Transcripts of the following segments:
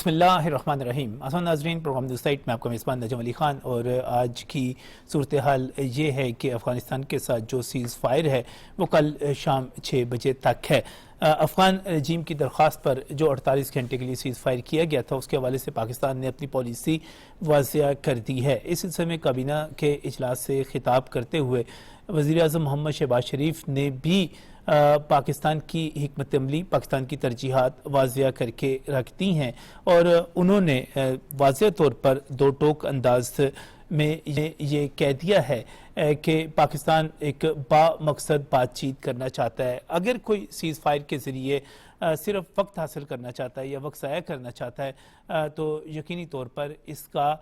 بسم اللہ الرحمن الرحیم۔ آسان ناظرین، پروگرام نیوز سائٹ میں آپ کا میزبان نجم علی خان، اور آج کی صورتحال یہ ہے کہ افغانستان کے ساتھ جو سیز فائر ہے وہ کل شام 6 بجے تک ہے۔ افغان رجیم کی درخواست پر جو 48 گھنٹے کے لیے سیز فائر کیا گیا تھا، اس کے حوالے سے پاکستان نے اپنی پالیسی واضح کر دی ہے۔ اس سلسلے میں کابینہ کے اجلاس سے خطاب کرتے ہوئے وزیر اعظم محمد شہباز شریف نے بھی پاکستان کی حکمت عملی، پاکستان کی ترجیحات واضح کر کے رکھ دی ہیں، اور انہوں نے واضح طور پر دو ٹوک انداز میں یہ کہہ دیا ہے کہ پاکستان ایک با مقصد بات چیت کرنا چاہتا ہے۔ اگر کوئی سیز فائر کے ذریعے صرف وقت حاصل کرنا چاہتا ہے یا وقت ضائع کرنا چاہتا ہے تو یقینی طور پر اس کا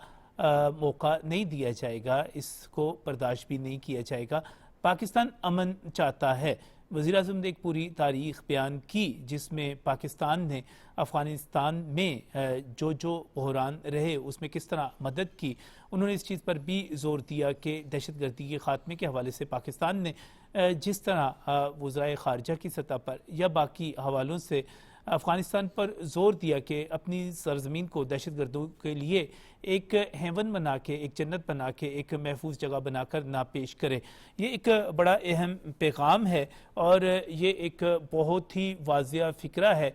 موقع نہیں دیا جائے گا، اس کو برداشت بھی نہیں کیا جائے گا۔ پاکستان امن چاہتا ہے۔ وزیر اعظم نے ایک پوری تاریخ بیان کی جس میں پاکستان نے افغانستان میں جو بحران رہے اس میں کس طرح مدد کی۔ انہوں نے اس چیز پر بھی زور دیا کہ دہشت گردی کے خاتمے کے حوالے سے پاکستان نے جس طرح وزرائے خارجہ کی سطح پر یا باقی حوالوں سے افغانستان پر زور دیا کہ اپنی سرزمین کو دہشت گردوں کے لیے ایک ہیون بنا کے، ایک جنت بنا کے، ایک محفوظ جگہ بنا کر نہ پیش کرے۔ یہ ایک بڑا اہم پیغام ہے اور یہ ایک بہت ہی واضح فکرہ ہے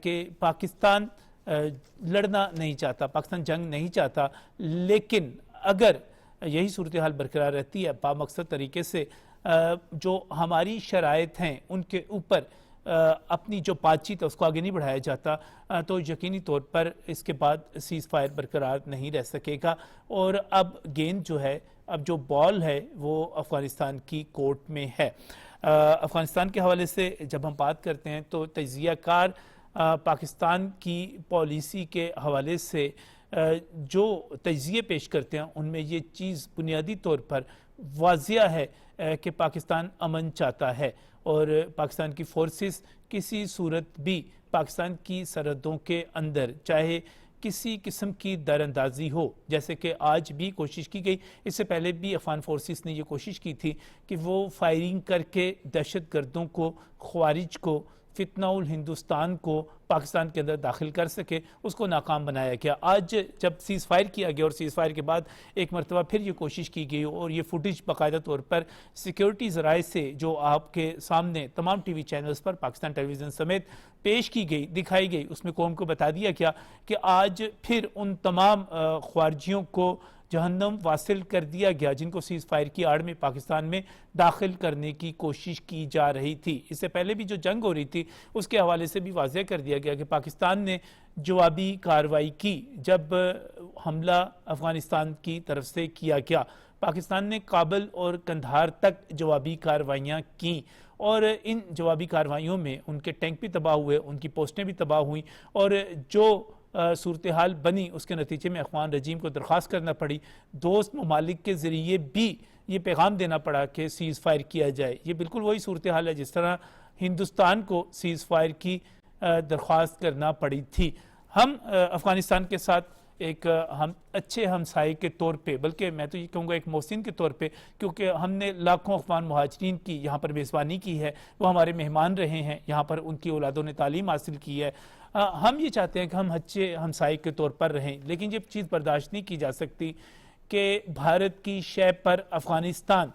کہ پاکستان لڑنا نہیں چاہتا، پاکستان جنگ نہیں چاہتا، لیکن اگر یہی صورتحال برقرار رہتی ہے بامقصد طریقے سے جو ہماری شرائط ہیں ان کے اوپر اپنی جو بات چیت ہے اس کو آگے نہیں بڑھایا جاتا تو یقینی طور پر اس کے بعد سیز فائر برقرار نہیں رہ سکے گا، اور اب گیند جو ہے، اب جو بال ہے وہ افغانستان کی کورٹ میں ہے۔ افغانستان کے حوالے سے جب ہم بات کرتے ہیں تو تجزیہ کار پاکستان کی پالیسی کے حوالے سے جو تجزیے پیش کرتے ہیں ان میں یہ چیز بنیادی طور پر واضح ہے کہ پاکستان امن چاہتا ہے، اور پاکستان کی فورسز کسی صورت بھی پاکستان کی سرحدوں کے اندر چاہے کسی قسم کی در اندازی ہو، جیسے کہ آج بھی کوشش کی گئی، اس سے پہلے بھی افغان فورسز نے یہ کوشش کی تھی کہ وہ فائرنگ کر کے دہشت گردوں کو، خوارج کو، فتنہ الہندوستان کو پاکستان کے اندر داخل کر سکے، اس کو ناکام بنایا گیا۔ آج جب سیز فائر کیا گیا اور سیز فائر کے بعد ایک مرتبہ پھر یہ کوشش کی گئی اور یہ فوٹیج باقاعدہ طور پر سیکیورٹی ذرائع سے جو آپ کے سامنے تمام ٹی وی چینلز پر پاکستان ٹیلی ویژن سمیت پیش کی گئی، دکھائی گئی، اس میں قوم کو بتا دیا گیا کہ آج پھر ان تمام خوارجیوں کو جہنم واصل کر دیا گیا جن کو سیز فائر کی آڑ میں پاکستان میں داخل کرنے کی کوشش کی جا رہی تھی۔ اس سے پہلے بھی جو جنگ ہو رہی تھی اس کے حوالے سے بھی واضح کر دیا گیا کہ پاکستان نے جوابی کارروائی کی۔ جب حملہ افغانستان کی طرف سے کیا گیا، پاکستان نے کابل اور قندھار تک جوابی کارروائیاں کیں، اور ان جوابی کارروائیوں میں ان کے ٹینک بھی تباہ ہوئے، ان کی پوسٹیں بھی تباہ ہوئیں، اور جو صورتحال بنی اس کے نتیجے میں افغان رجیم کو درخواست کرنا پڑی، دوست ممالک کے ذریعے بھی یہ پیغام دینا پڑا کہ سیز فائر کیا جائے۔ یہ بالکل وہی صورتحال ہے جس طرح ہندوستان کو سیز فائر کی درخواست کرنا پڑی تھی۔ ہم افغانستان کے ساتھ ایک ہم اچھے ہمسائے کے طور پہ، بلکہ میں تو یہ کہوں گا ایک محسن کے طور پہ، کیونکہ ہم نے لاکھوں افغان مہاجرین کی یہاں پر میزبانی کی ہے، وہ ہمارے مہمان رہے ہیں، یہاں پر ان کی اولادوں نے تعلیم حاصل کی ہے۔ ہم یہ چاہتے ہیں کہ ہم اچھے ہمسائے کے طور پر رہیں، لیکن یہ چیز برداشت نہیں کی جا سکتی کہ بھارت کی شے پر افغانستان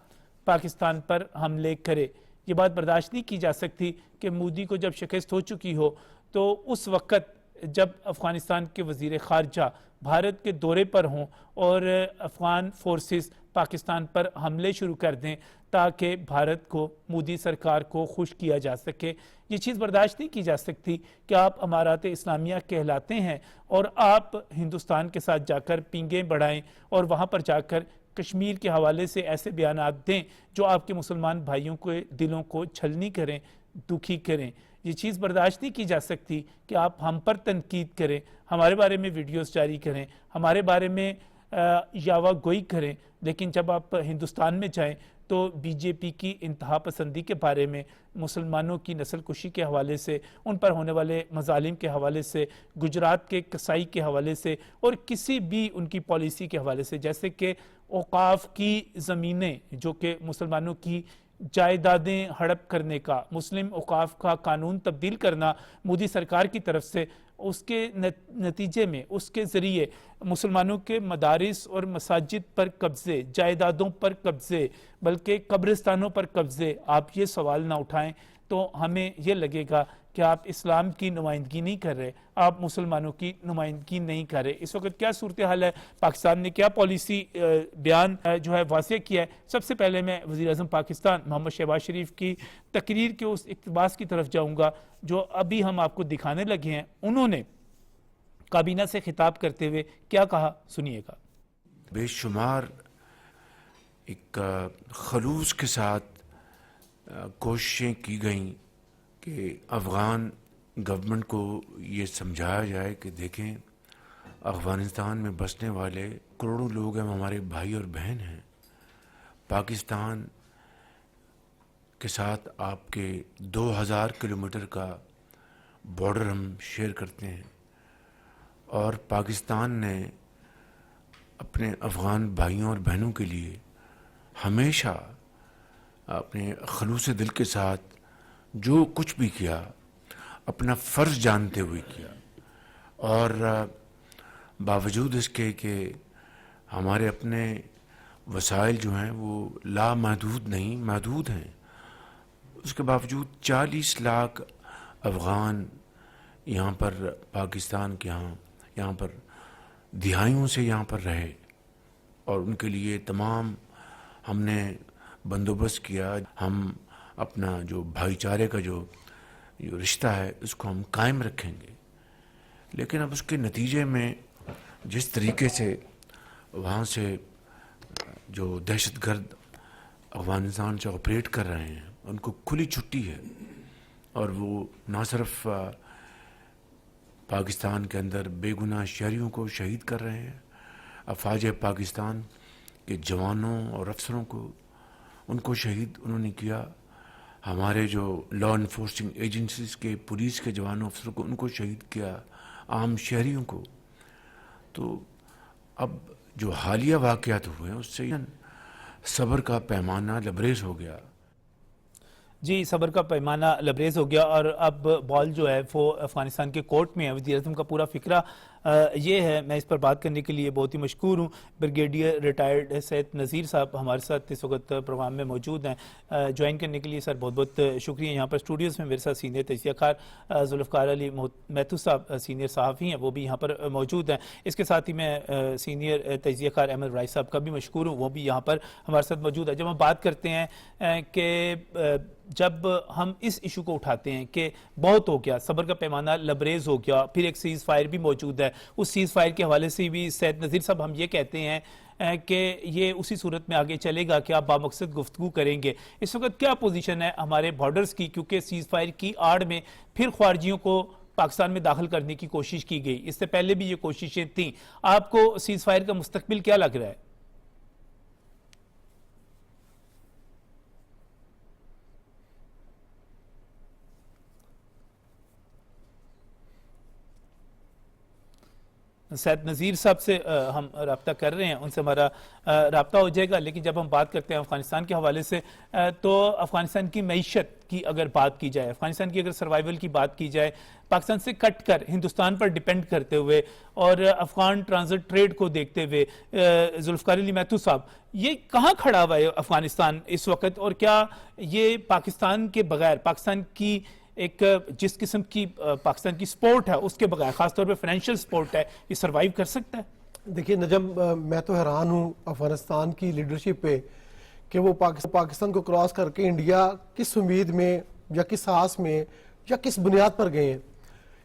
پاکستان پر حملے کرے۔ یہ بات برداشت نہیں کی جا سکتی کہ مودی کو جب شکست ہو چکی ہو تو اس وقت جب افغانستان کے وزیر خارجہ بھارت کے دورے پر ہوں اور افغان فورسز پاکستان پر حملے شروع کر دیں تاکہ بھارت کو، مودی سرکار کو خوش کیا جا سکے۔ یہ چیز برداشت نہیں کی جا سکتی کہ آپ امارات اسلامیہ کہلاتے ہیں اور آپ ہندوستان کے ساتھ جا کر پینگیں بڑھائیں اور وہاں پر جا کر کشمیر کے حوالے سے ایسے بیانات دیں جو آپ کے مسلمان بھائیوں کے دلوں کو چھلنی کریں، دکھی کریں۔ یہ چیز برداشت نہیں کی جا سکتی کہ آپ ہم پر تنقید کریں، ہمارے بارے میں ویڈیوز جاری کریں، ہمارے بارے میں یاوہ گوئی کریں، لیکن جب آپ ہندوستان میں جائیں تو بی جے پی کی انتہا پسندی کے بارے میں، مسلمانوں کی نسل کشی کے حوالے سے، ان پر ہونے والے مظالم کے حوالے سے، گجرات کے کسائی کے حوالے سے، اور کسی بھی ان کی پالیسی کے حوالے سے، جیسے کہ اوقاف کی زمینیں جو کہ مسلمانوں کی جائیدادیں ہڑپ کرنے کا، مسلم اوقاف کا قانون تبدیل کرنا مودی سرکار کی طرف سے اس کے نتیجے میں اس کے ذریعے مسلمانوں کے مدارس اور مساجد پر قبضے، جائیدادوں پر قبضے، بلکہ قبرستانوں پر قبضے، آپ یہ سوال نہ اٹھائیں تو ہمیں یہ لگے گا کہ آپ اسلام کی نمائندگی نہیں کر رہے، آپ مسلمانوں کی نمائندگی نہیں کر رہے۔ اس وقت کیا صورتحال ہے، پاکستان نے کیا پالیسی بیان جو ہے واضح کیا ہے؟ سب سے پہلے میں وزیر اعظم پاکستان محمد شہباز شریف کی تقریر کے اس اقتباس کی طرف جاؤں گا جو ابھی ہم آپ کو دکھانے لگے ہیں۔ انہوں نے کابینہ سے خطاب کرتے ہوئے کیا کہا، سنیے گا۔ بے شمار ایک خلوص کے ساتھ کوششیں کی گئیں کہ افغان گورنمنٹ کو یہ سمجھایا جائے کہ دیکھیں افغانستان میں بسنے والے کروڑوں لوگ ہیں، ہمارے بھائی اور بہن ہیں، پاکستان کے ساتھ آپ کے 2000 کلومیٹر کا بارڈر ہم شیئر کرتے ہیں، اور پاکستان نے اپنے افغان بھائیوں اور بہنوں کے لیے ہمیشہ اپنے خلوص دل کے ساتھ جو کچھ بھی کیا اپنا فرض جانتے ہوئے کیا، اور باوجود اس کے کہ ہمارے اپنے وسائل جو ہیں وہ لامحدود نہیں، محدود ہیں، اس کے باوجود 40 لاکھ افغان یہاں پر پاکستان کے یہاں پر دہائیوں سے یہاں پر رہے، اور ان کے لیے تمام ہم نے بندوبست کیا۔ ہم اپنا جو بھائی چارے کا جو رشتہ ہے اس کو ہم قائم رکھیں گے، لیکن اب اس کے نتیجے میں جس طریقے سے وہاں سے جو دہشت گرد افغانستان سے آپریٹ کر رہے ہیں ان کو کھلی چھٹی ہے، اور وہ نہ صرف پاکستان کے اندر بے گناہ شہریوں کو شہید کر رہے ہیں، افواج پاکستان کے جوانوں اور افسروں کو ان کو شہید انہوں نے کیا، ہمارے جو لا انفورسنگ ایجنسیز کے پولیس کے جوانوں افسروں کو ان کو شہید کیا، عام شہریوں کو۔ تو اب جو حالیہ واقعات ہوئے ہیں اس سے صبر کا پیمانہ لبریز ہو گیا۔ جی، صبر کا پیمانہ لبریز ہو گیا، اور اب بال جو ہے وہ افغانستان کے کورٹ میں ہے۔ وزیر اعظم کا پورا فکرہ یہ ہے۔ میں اس پر بات کرنے کے لیے بہت ہی مشکور ہوں، بریگیڈیئر ریٹائرڈ سید نذیر صاحب ہمارے ساتھ اس وقت پروگرام میں موجود ہیں۔ جوائن کرنے کے لیے سر بہت بہت شکریہ۔ یہاں پر اسٹوڈیوز میں میرے ساتھ سینئر تجزیہ کار ذوالفقار علی میتھو صاحب سینئر صحافی ہیں، وہ بھی یہاں پر موجود ہیں۔ اس کے ساتھ ہی میں سینئر تجزیہ کار احمد رائس صاحب کا بھی مشکور ہوں، وہ بھی یہاں پر ہمارے ساتھ موجود ہے۔ جب ہم بات کرتے ہیں کہ جب ہم اس ایشو کو اٹھاتے ہیں کہ بہت ہو گیا، صبر کا پیمانہ لبریز ہو گیا، پھر ایک سیز فائر بھی موجود ہے، اس سیز فائر کے حوالے سے بھی سید نذیر صاحب ہم یہ کہتے ہیں کہ یہ اسی صورت میں آگے چلے گا کہ آپ بامقصد گفتگو کریں گے۔ اس وقت کیا پوزیشن ہے ہمارے بارڈرز کی، کیونکہ سیز فائر کی آڑ میں پھر خارجیوں کو پاکستان میں داخل کرنے کی کوشش کی گئی، اس سے پہلے بھی یہ کوششیں تھیں۔ آپ کو سیز فائر کا مستقبل کیا لگ رہا ہے؟ سید نذیر صاحب سے ہم رابطہ کر رہے ہیں، ان سے ہمارا رابطہ ہو جائے گا، لیکن جب ہم بات کرتے ہیں افغانستان کے حوالے سے تو افغانستان کی معیشت کی اگر بات کی جائے، افغانستان کی اگر سروائیول کی بات کی جائے، پاکستان سے کٹ کر ہندوستان پر ڈیپینڈ کرتے ہوئے اور افغان ٹرانزٹ ٹریڈ کو دیکھتے ہوئے، ذوالفقار علی میتھو صاحب، یہ کہاں کھڑا ہوا ہے افغانستان اس وقت؟ اور کیا یہ پاکستان کے بغیر، پاکستان کی ایک جس قسم کی پاکستان کی سپورٹ ہے اس کے بغیر، خاص طور پہ فائنینشیل سپورٹ ہے، یہ سروائیو کر سکتا ہے؟ دیکھیے نجم، میں تو حیران ہوں افغانستان کی لیڈرشپ پہ کہ وہ پاکستان کو کراس کر کے انڈیا کس امید میں یا کس آس میں یا کس بنیاد پر گئے ہیں۔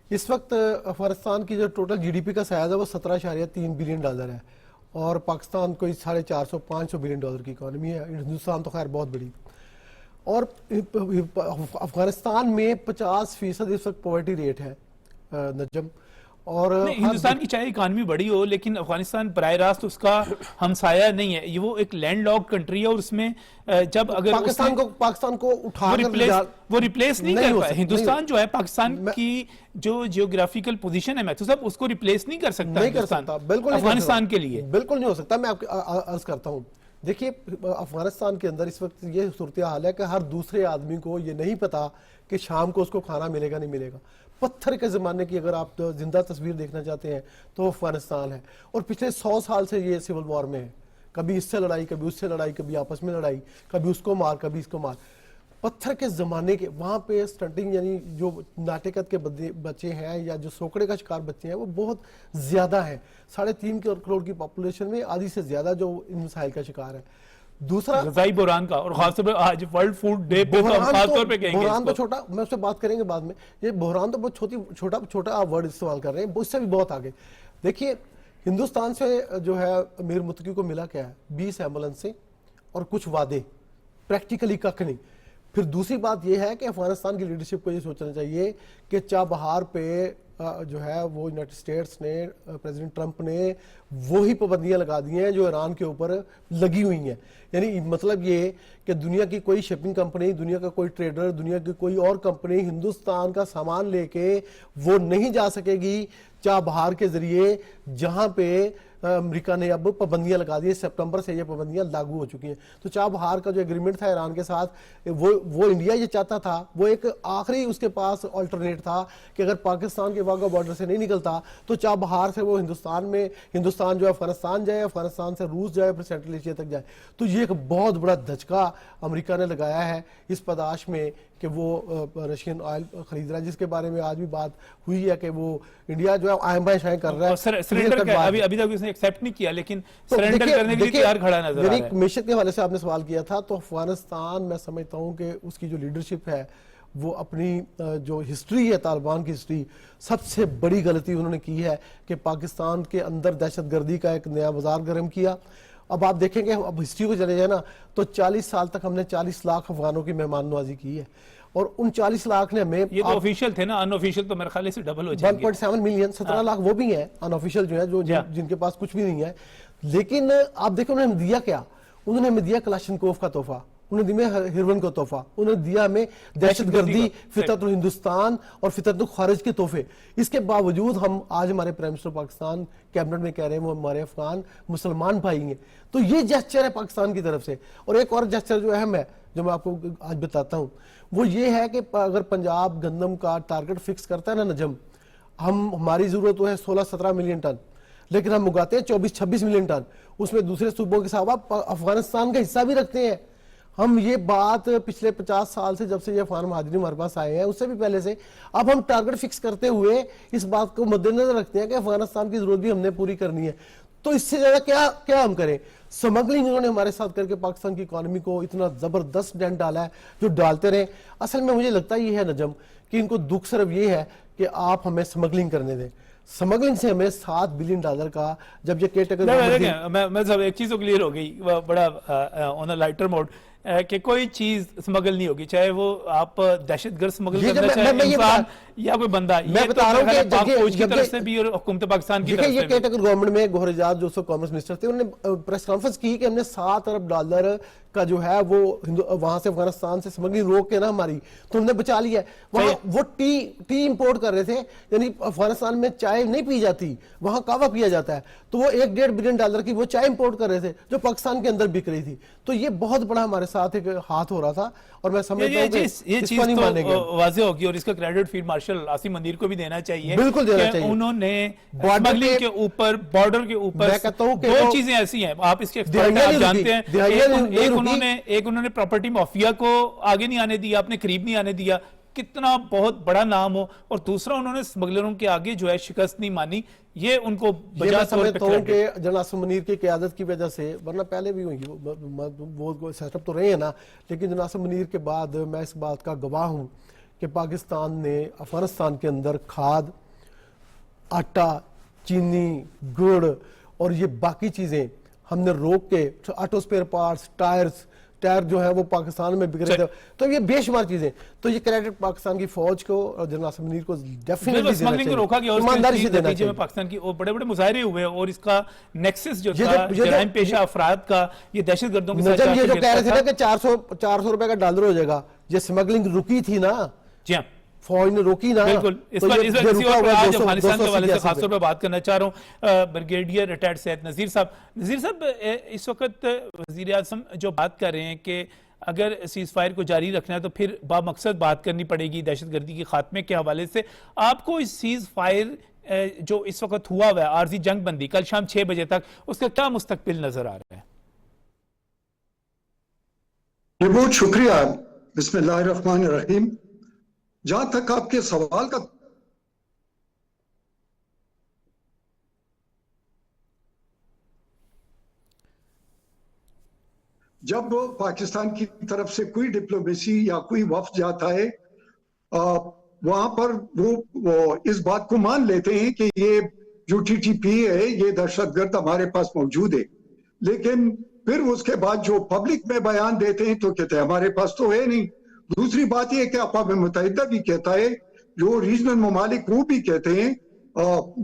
اس وقت افغانستان کی جو ٹوٹل جی ڈی پی کا سائز ہے وہ 17.3 بلین ڈالر ہے، اور پاکستان کوئی 450-500 بلین ڈالر کی اکانومی ہے۔ ہندوستان تو خیر بہت بڑی، اور افغانستان میں 50% اس وقت پاورٹی ریٹ ہے نجم۔ اور ہندوستان کی چاہے اکانومی بڑی ہو لیکن افغانستان براہ راست اس کا ہمسایہ نہیں ہے، یہ وہ ایک لینڈ لاک کنٹری ہے، اور اس میں جب اگر پاکستان کو اٹھا وہ ریپلیس نہیں کر پائے، ہندوستان جو ہے پاکستان کی جو جیوگرافیکل پوزیشن ہے میتھو صاحب، اس کو ریپلیس نہیں کر سکتا، نہیں کر سکتا، بالکل افغانستان کے لیے بالکل نہیں ہو سکتا۔ میں آپ کو عرض کرتا ہوں دیکھیے افغانستان کے اندر اس وقت یہ صورتحال ہے کہ ہر دوسرے آدمی کو یہ نہیں پتا کہ شام کو اس کو کھانا ملے گا نہیں ملے گا. پتھر کے زمانے کی اگر آپ زندہ تصویر دیکھنا چاہتے ہیں تو افغانستان ہے, اور پچھلے 100 سال سے یہ سول وار میں ہے. کبھی اس سے لڑائی, کبھی اس سے لڑائی, کبھی آپس میں لڑائی, کبھی اس کو مار, کبھی اس کو مار. پتھر کے زمانے کے وہاں پہ سٹنٹنگ یعنی جو ناٹکت کے بچے ہیں یا جو سوکڑے کا شکار بچے ہیں وہ بہت زیادہ ہیں. 3.5 کروڑ کی پاپولیشن میں آدھی سے زیادہ جو ان مسائل کا شکار ہے. دوسرا غذائی بحران کا, اور خاص طور پہ آج ورلڈ فوڈ ڈے پہ تو ہم خاص طور پہ کہیں گے بحران تو چھوٹا, میں اس سے بات کریں گے بعد میں. یہ بحران تو بہت چھوٹا آپ ورڈ استعمال کر رہے ہیں, اس سے بھی بہت آگے. دیکھیے ہندوستان سے جو ہے امیر متقی کو ملا کیا ہے, 20 ایمبولینسیں اور کچھ وعدے, پریکٹیکلی کک نہیں. پھر دوسری بات یہ ہے کہ افغانستان کی لیڈرشپ کو یہ سوچنا چاہیے کہ چابہار پہ جو ہے وہ یونائٹڈ اسٹیٹس نے, پریزیڈنٹ ٹرمپ نے وہی پابندیاں لگا دی ہیں جو ایران کے اوپر لگی ہوئی ہیں. یعنی مطلب یہ کہ دنیا کی کوئی شپنگ کمپنی, دنیا کا کوئی ٹریڈر, دنیا کی کوئی اور کمپنی ہندوستان کا سامان لے کے وہ نہیں جا سکے گی چابہار کے ذریعے, جہاں پہ امریکہ نے اب پابندیاں لگا دی. سپٹمبر سے یہ پابندیاں لاگو ہو چکی ہیں. تو چابہار کا جو ایگریمنٹ تھا ایران کے ساتھ, وہ انڈیا یہ چاہتا تھا, وہ ایک آخری اس کے پاس آلٹرنیٹ تھا کہ اگر پاکستان کے واگا بارڈر سے نہیں نکلتا تو چابہار سے وہ ہندوستان جو افغانستان جائے, افغانستان سے روس جائے, پھر سینٹرل ایشیا تک جائے. تو یہ ایک بہت بڑا دھچکا امریکہ نے لگایا ہے اس پداش میں کہ وہ رشین آئل خرید رہا ہے, جس کے بارے میں آج بھی بات ہوئی ہے کہ وہ انڈیا جو ہے آئیں بائیں شائیں کر رہا ہے. سرنڈر کا ابھی تک اس نے ایکسیپٹ نہیں کیا, لیکن سرنڈر کرنے کے لیے تیار کھڑا نظر آ رہا ہے. میری معیشت کے حوالے سے آپ نے سوال کیا تھا, تو افغانستان میں سمجھتا ہوں کہ اس کی جو لیڈرشپ ہے وہ اپنی جو ہسٹری ہے, طالبان کی ہسٹری, سب سے بڑی غلطی انہوں نے کی ہے کہ پاکستان کے اندر دہشت گردی کا ایک نیا بازار گرم کیا. اب آپ دیکھیں گے, اب ہسٹری کو چلے جائے نا, تو 40 سال تک ہم نے 40 لاکھ افغانوں کی مہمان نوازی کی ہے, اور ان 40 لاکھ نے ہمیں, یہ تو آفیشیل تھے نا, ان آفیشیل تو میرے خیال سے ڈبل ہو جائیں گے. 1.7 ملین, 17 لاکھ وہ بھی ہیں ان آفیشیل جو ہے, جن کے پاس کچھ بھی نہیں ہے. لیکن آپ دیکھیں انہوں نے دیا کیا, انہوں نے ہمیں دیا کلاشنکوف کا تحفہ, انہوں نے دیا ہیروئن کا تحفہ, انہوں نے دیا ہمیں دہشت گردی, فطرت الہندوستان اور فطرت الخارج کے تحفے. اس کے باوجود ہم آج ہمارے پرائم منسٹر پاکستان کیبنٹ میں کہہ رہے ہیں وہ ہمارے افغان مسلمان بھائی ہیں. تو یہ جسچر ہے پاکستان کی طرف سے. اور ایک اور جسچر جو اہم ہے جو میں آپ کو آج بتاتا ہوں, وہ یہ ہے کہ اگر پنجاب گندم کا ٹارگٹ فکس کرتا ہے نا نجم, ہماری ضرورت تو ہے 16-17 ملین ٹن, لیکن ہم اگاتے ہیں 24-26 ملین ٹن. اس میں دوسرے صوبوں کے ساتھ افغانستان کا حصہ بھی رکھتے ہیں. ہم یہ بات پچھلے 50 سال سے, جب سے یہ افغان مہاجرین ہمارے پاس آئے ہیں, اس سے بھی پہلے سے, اب ہم ٹارگٹ فکس کرتے ہوئے اس بات کو مد نظر رکھتے ہیں کہ افغانستان کی ضرورت بھی ہم نے پوری کرنی ہے. تو اس سے زیادہ کیا ہم کریں. سمگلنگ انہوں نے ہمارے ساتھ کر کے پاکستان کی اکانومی کو اتنا زبردست ڈینٹ ڈالا ہے جو ڈالتے رہے. اصل میں مجھے لگتا یہ ہے نجم کہ ان کو دکھ صرف یہ ہے کہ آپ ہمیں سمگلنگ کرنے دیں. سمگلنگ سے ہمیں $7 بلین کا, جب یہ کیٹیگری میں سب ایک چیز تو کلیئر ہو گئی بڑا آن اے لائٹر موڈ کہ کوئی چیز سمگل نہیں ہوگی, چاہے وہ آپ دہشت گرد سمگل کرنا چاہے انسان یا کوئی بندہ. میں بتا رہا ہوں کہ فوج کی طرف سے بھی اور حکومت پاکستان کی طرف سے. یہ کیٹیگری گورنمنٹ میں گوہر اجاز جو سو کامرس منسٹر تھے, انہوں نے پریس کانفرنس کی کہ ہم نے $7 ارب کا جو ہے وہ وہاں سے افغانستان سے سمگلنگ روک کے نا ہماری, تو ہم نے بچا لیا ہے. وہاں وہ ٹی امپورٹ کر رہے تھے, یعنی افغانستان میں چائے نہیں پی جاتی, وہاں کہوہ پیا جاتا ہے, تو وہ $1.5 بلین کی وہ چائے امپورٹ کر رہے تھے جو پاکستان کے اندر بک رہی تھی. تو یہ بہت بڑا ہمارے ساتھ ایک ہاتھ ہو رہا تھا, اور میں سمجھتا ہوں کہ یہ چیز تو واضح ہوگی, اور اس کا credit field marshal Asim Munir کو بھی دینا چاہیے. بالکل دینا چاہیے. انہوں نے اسمگلنگ کے اوپر, بارڈر کے اوپر دو چیزیں ایسی ہیں, آپ اس کے ایکسپرٹ ہیں, آپ جانتے ہیں. ایک انہوں نے پراپرٹی مافیا کو آگے نہیں آنے دیا, اپنے قریب نہیں آنے دیا, کتنا بہت بڑا نام ہو, اور دوسرا انہوں نے اسمگلروں کے آگے جو ہے شکست نہیں مانی. یہ ان کو بجا طور پہ کریڈٹ کہ جنرل عاصم منیر کی قیادت کی وجہ سے, ورنہ پہلے بھی وہ سیٹ اپ تو رہے ہیں نا, لیکن جنرل عاصم منیر کے بعد میں اس بات کا گواہ ہوں کہ پاکستان نے افغانستان کے اندر کھاد, آٹا, چینی, گڑ اور یہ باقی چیزیں ہم نے روک کے, آٹو سپیئر پارٹس, ٹائر جو ہے وہ پاکستان میں بک رہے تھے. تو یہ بے شمار چیزیں, تو یہ کریڈٹ پاکستان کی فوج کو اور جنرل عاصم منیر کو ڈیفینیٹلی دینا چاہیے, روکا گیا. ایمانداری سے دینا چاہیے. پاکستان کی بڑے بڑے مظاہرے ہوئے, اور اس کا نیکسس جو تھا جرائم پیشہ افراد کا, یہ دہشت گردوں کے ساتھ یہ جو کہہ رہے تھے نا کہ $400 کا ڈالر ہو جائے گا, یہ سمگلنگ رکی تھی نا. جی ہاں, فوج نے روکی نہ بالکل اس تو پر یہ کسی رکا اور ہوا ہے آج 280 افغانستان کے حوالے سے 280 خاص طور پہ بات کرنا چاہ رہا ہوں بریگیڈیئر ریٹائرڈ سید نذیر صاحب اس وقت وزیر اعظم جو بات کر رہے ہیں کہ اگر سیز فائر کو جاری رکھنا ہے تو پھر بامقصد بات کرنی پڑے گی دہشت گردی کے خاتمے کے حوالے سے. آپ کو اس سیز فائر جو اس وقت ہوا ہوا ہے عارضی جنگ بندی کل شام 6 بجے تک اس کا کیا مستقبل نظر آ رہا ہے؟ بہت شکریہ. بسم اللہ الرحمن الرحیم. جہاں تک آپ کے سوال کا جب پاکستان کی طرف سے کوئی ڈپلومیسی یا کوئی وفد جاتا ہے وہاں پر وہ اس بات کو مان لیتے ہیں کہ یہ جو ٹی ٹی پی ہے یہ دہشت گرد ہمارے پاس موجود ہے، لیکن پھر اس کے بعد جو پبلک میں بیان دیتے ہیں تو کہتے ہیں ہمارے پاس تو ہے نہیں. دوسری بات یہ کہ اقوام متحدہ بھی کہتا ہے، جو ریجنل ممالک وہ بھی کہتے ہیں،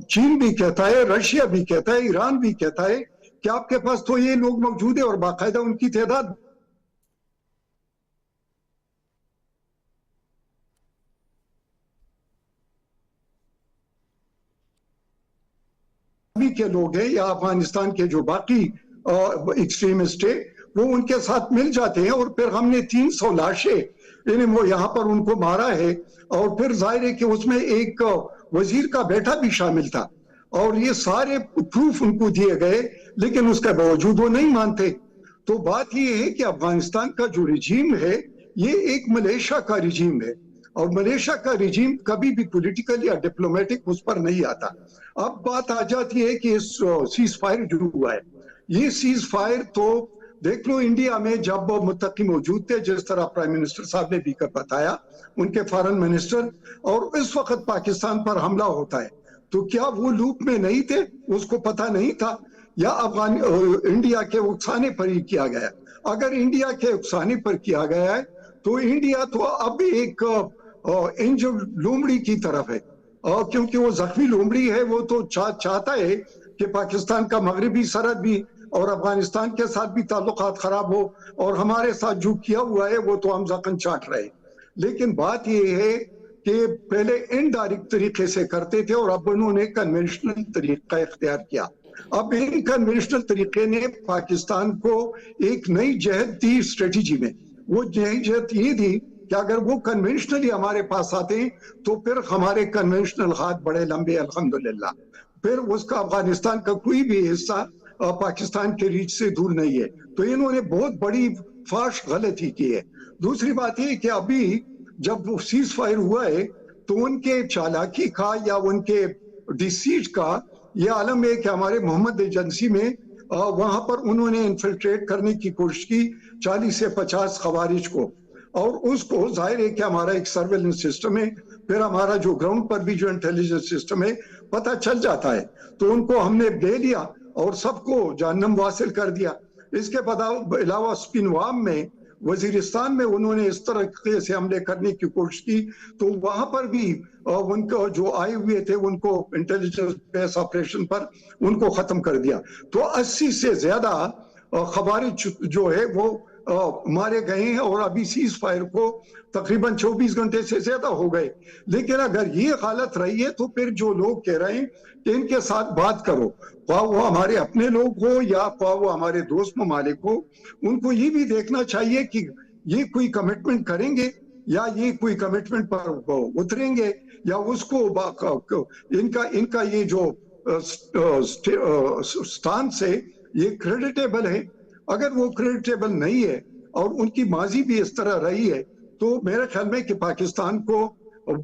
چین بھی کہتا ہے، رشیا بھی کہتا ہے، ایران بھی کہتا ہے کہ آپ کے پاس تو یہ لوگ موجود ہیں اور باقاعدہ ان کی تعداد کے لوگ ہیں یا افغانستان کے جو باقی ایکسٹریمسٹ ہیں وہ ان کے ساتھ مل جاتے ہیں. اور پھر ہم نے 300 لاشیں یعنی وہ یہاں پر ان کو مارا ہے، اور پھر ظاہر ہے کہ اس میں ایک وزیر کا بیٹا بھی شامل تھا، اور یہ سارے پروف ان کو دیے گئے لیکن اس کے باوجود وہ نہیں مانتے. تو بات یہ ہے کہ افغانستان کا جو رجیم ہے یہ ایک ملیشیا کا رجیم ہے، اور ملیشیا کا رجیم کبھی بھی پولیٹیکل یا ڈپلومیٹک اس پر نہیں آتا. اب بات آ جاتی ہے کہ اس سیز فائر جو ہوا ہے، یہ سیز فائر تو دیکھ لو انڈیا میں جب متقی موجود تھے، جس طرح پرائم منسٹر صاحب نے بھی بتایا، ان کے فارن منسٹر، اور اس وقت پاکستان پر حملہ ہوتا ہے تو کیا وہ لوپ میں نہیں تھے؟ اس کو پتہ نہیں تھا یا انڈیا کے اکسانے پر ہی کیا گیا؟ اگر انڈیا کے اکسانے پر کیا گیا ہے تو انڈیا تو اب ایک انجرڈ لومڑی کی طرف ہے، کیونکہ وہ زخمی لومڑی ہے. وہ تو چاہتا ہے کہ پاکستان کا مغربی سرحد بھی اور افغانستان کے ساتھ بھی تعلقات خراب ہو، اور ہمارے ساتھ جو کیا ہوا ہے وہ تو ہم زخم چاٹ رہے. لیکن بات یہ ہے کہ پہلے انڈائریکٹ طریقے سے کرتے تھے اور اب انہوں نے کنونشنل طریقہ اختیار کیا. اب ان کنونشنل طریقے نے پاکستان کو ایک نئی جہت دی اسٹریٹجی میں. وہ نئی جہت یہ دی کہ اگر وہ کنونشنلی ہمارے پاس آتے ہیں تو پھر ہمارے کنونشنل ہاتھ بڑے لمبے الحمدللہ، پھر اس کا افغانستان کا کوئی بھی حصہ پاکستان کے ریچ سے دور نہیں ہے. تو انہوں نے بہت بڑی فاش غلطی کی ہے. دوسری بات یہ کہ ابھی جب وہ سیز فائر ہوا ہے تو ان کے چالاکی کا یا ان کے ڈیسیٹ کا یہ عالم ہے کہ ہمارے محمد ایجنسی میں وہاں پر انہوں نے انفلٹریٹ کرنے کی کوشش کی 40 سے 50 خوارج کو، اور اس کو ظاہر ہے کہ ہمارا ایک سرویلنس سسٹم ہے، پھر ہمارا جو گراؤنڈ پر بھی جو انٹیلیجنس سسٹم ہے پتہ چل جاتا ہے. تو ان کو ہم نے لے لیا اور سب کو جہنم واصل کر دیا. اس کے علاوہ سپنوام میں وزیرستان میں انہوں نے اس طرح سے حملے کرنے کی کوشش کی تو وہاں پر بھی ان کو جو آئے ہوئے تھے ان کو انٹیلیجنس بیس آپریشن پر ان کو ختم کر دیا. تو 80 سے زیادہ خوارج جو ہے وہ مارے گئے ہیں، اور ابھی سیز فائر کو تقریباً 24 گھنٹے سے زیادہ ہو گئے. لیکن اگر یہ حالت رہی ہے تو پھر جو لوگ کہہ رہے ہیں کہ ان کے ساتھ بات کرو، خواہ وہ ہمارے اپنے لوگ ہو یا خواہ وہ ہمارے دوست ممالک ہو، ان کو یہ بھی دیکھنا چاہیے کہ یہ کوئی کمٹمنٹ کریں گے یا یہ کوئی کمٹمنٹ پر اتریں گے، یا اس کو ان کا یہ جو سٹانس ہے یہ کریڈیٹیبل ہے. اگر وہ کریڈیٹیبل نہیں ہے اور ان کی ماضی بھی اس طرح رہی ہے تو میرے خیال میں کہ پاکستان کو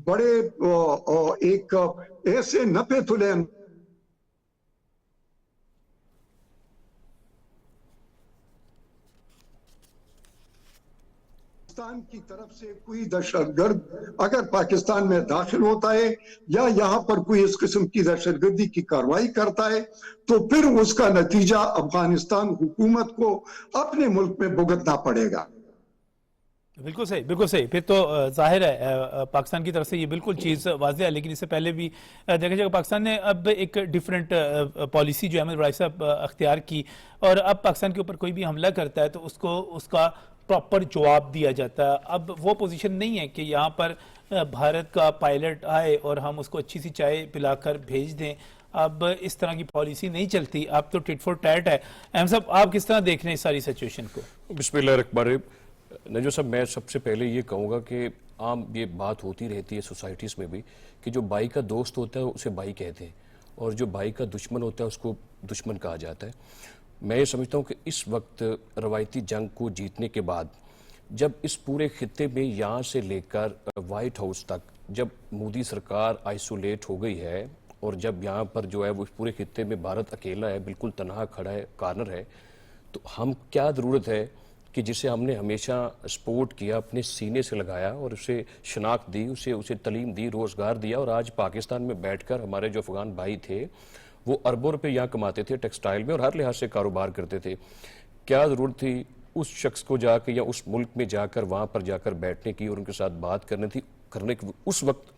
بڑے ایک ایسے نپے تلے پاکستان کی طرف سے کوئی دہشت گرد اگر پاکستان میں داخل ہوتا ہے یا یہاں پر کوئی اس قسم کی دہشت گردی کی کارروائی کرتا ہے تو پھر اس کا نتیجہ افغانستان حکومت کو اپنے ملک میں بھگتنا پڑے گا. بالکل صحیح، بالکل صحیح. پھر تو ظاہر ہے پاکستان کی طرف سے یہ بالکل چیز واضح ہے، لیکن اس سے پہلے بھی دیکھا جائے کہ پاکستان نے اب ایک ڈیفرنٹ پالیسی جو احمد ورائی صاحب اختیار کی، اور اب پاکستان کے اوپر کوئی بھی حملہ کرتا ہے تو اس کا پراپر جواب دیا جاتا ہے. اب وہ پوزیشن نہیں ہے کہ یہاں پر بھارت کا پائلٹ آئے اور ہم اس کو اچھی سی چائے پلا کر بھیج دیں. اب اس طرح کی پالیسی نہیں چلتی, اب تو ٹٹ فور ٹیٹ ہے. احمد صاحب, آپ کس طرح دیکھ رہے ہیں اس ساری سچویشن کو؟ بسم اللہ الرحمن الرحیم. نجو صاحب, میں سب سے پہلے یہ کہوں گا کہ عام یہ بات ہوتی رہتی ہے سوسائٹیز میں بھی کہ جو بھائی کا دوست ہوتا ہے اسے بھائی کہتے ہیں, اور جو بھائی کا دشمن ہوتا ہے اس کو دشمن کہا جاتا ہے. میں یہ سمجھتا ہوں کہ اس وقت روایتی جنگ کو جیتنے کے بعد جب اس پورے خطے میں یہاں سے لے کر وائٹ ہاؤس تک جب مودی سرکار آئسولیٹ ہو گئی ہے, اور جب یہاں پر جو ہے وہ پورے خطے میں بھارت اکیلا ہے, بالکل تنہا کھڑا ہے, کارنر ہے, تو ہم کیا ضرورت ہے کہ جسے ہم نے ہمیشہ سپورٹ کیا, اپنے سینے سے لگایا اور اسے شناخت دی, اسے تعلیم دی, روزگار دیا, اور آج پاکستان میں بیٹھ کر ہمارے جو افغان بھائی تھے وہ اربوں روپے یہاں کماتے تھے ٹیکسٹائل میں اور ہر لحاظ سے کاروبار کرتے تھے. کیا ضرورت تھی اس شخص کو جا کے یا اس ملک میں جا کر وہاں پر جا کر بیٹھنے کی اور ان کے ساتھ بات کرنے کی؟ اس وقت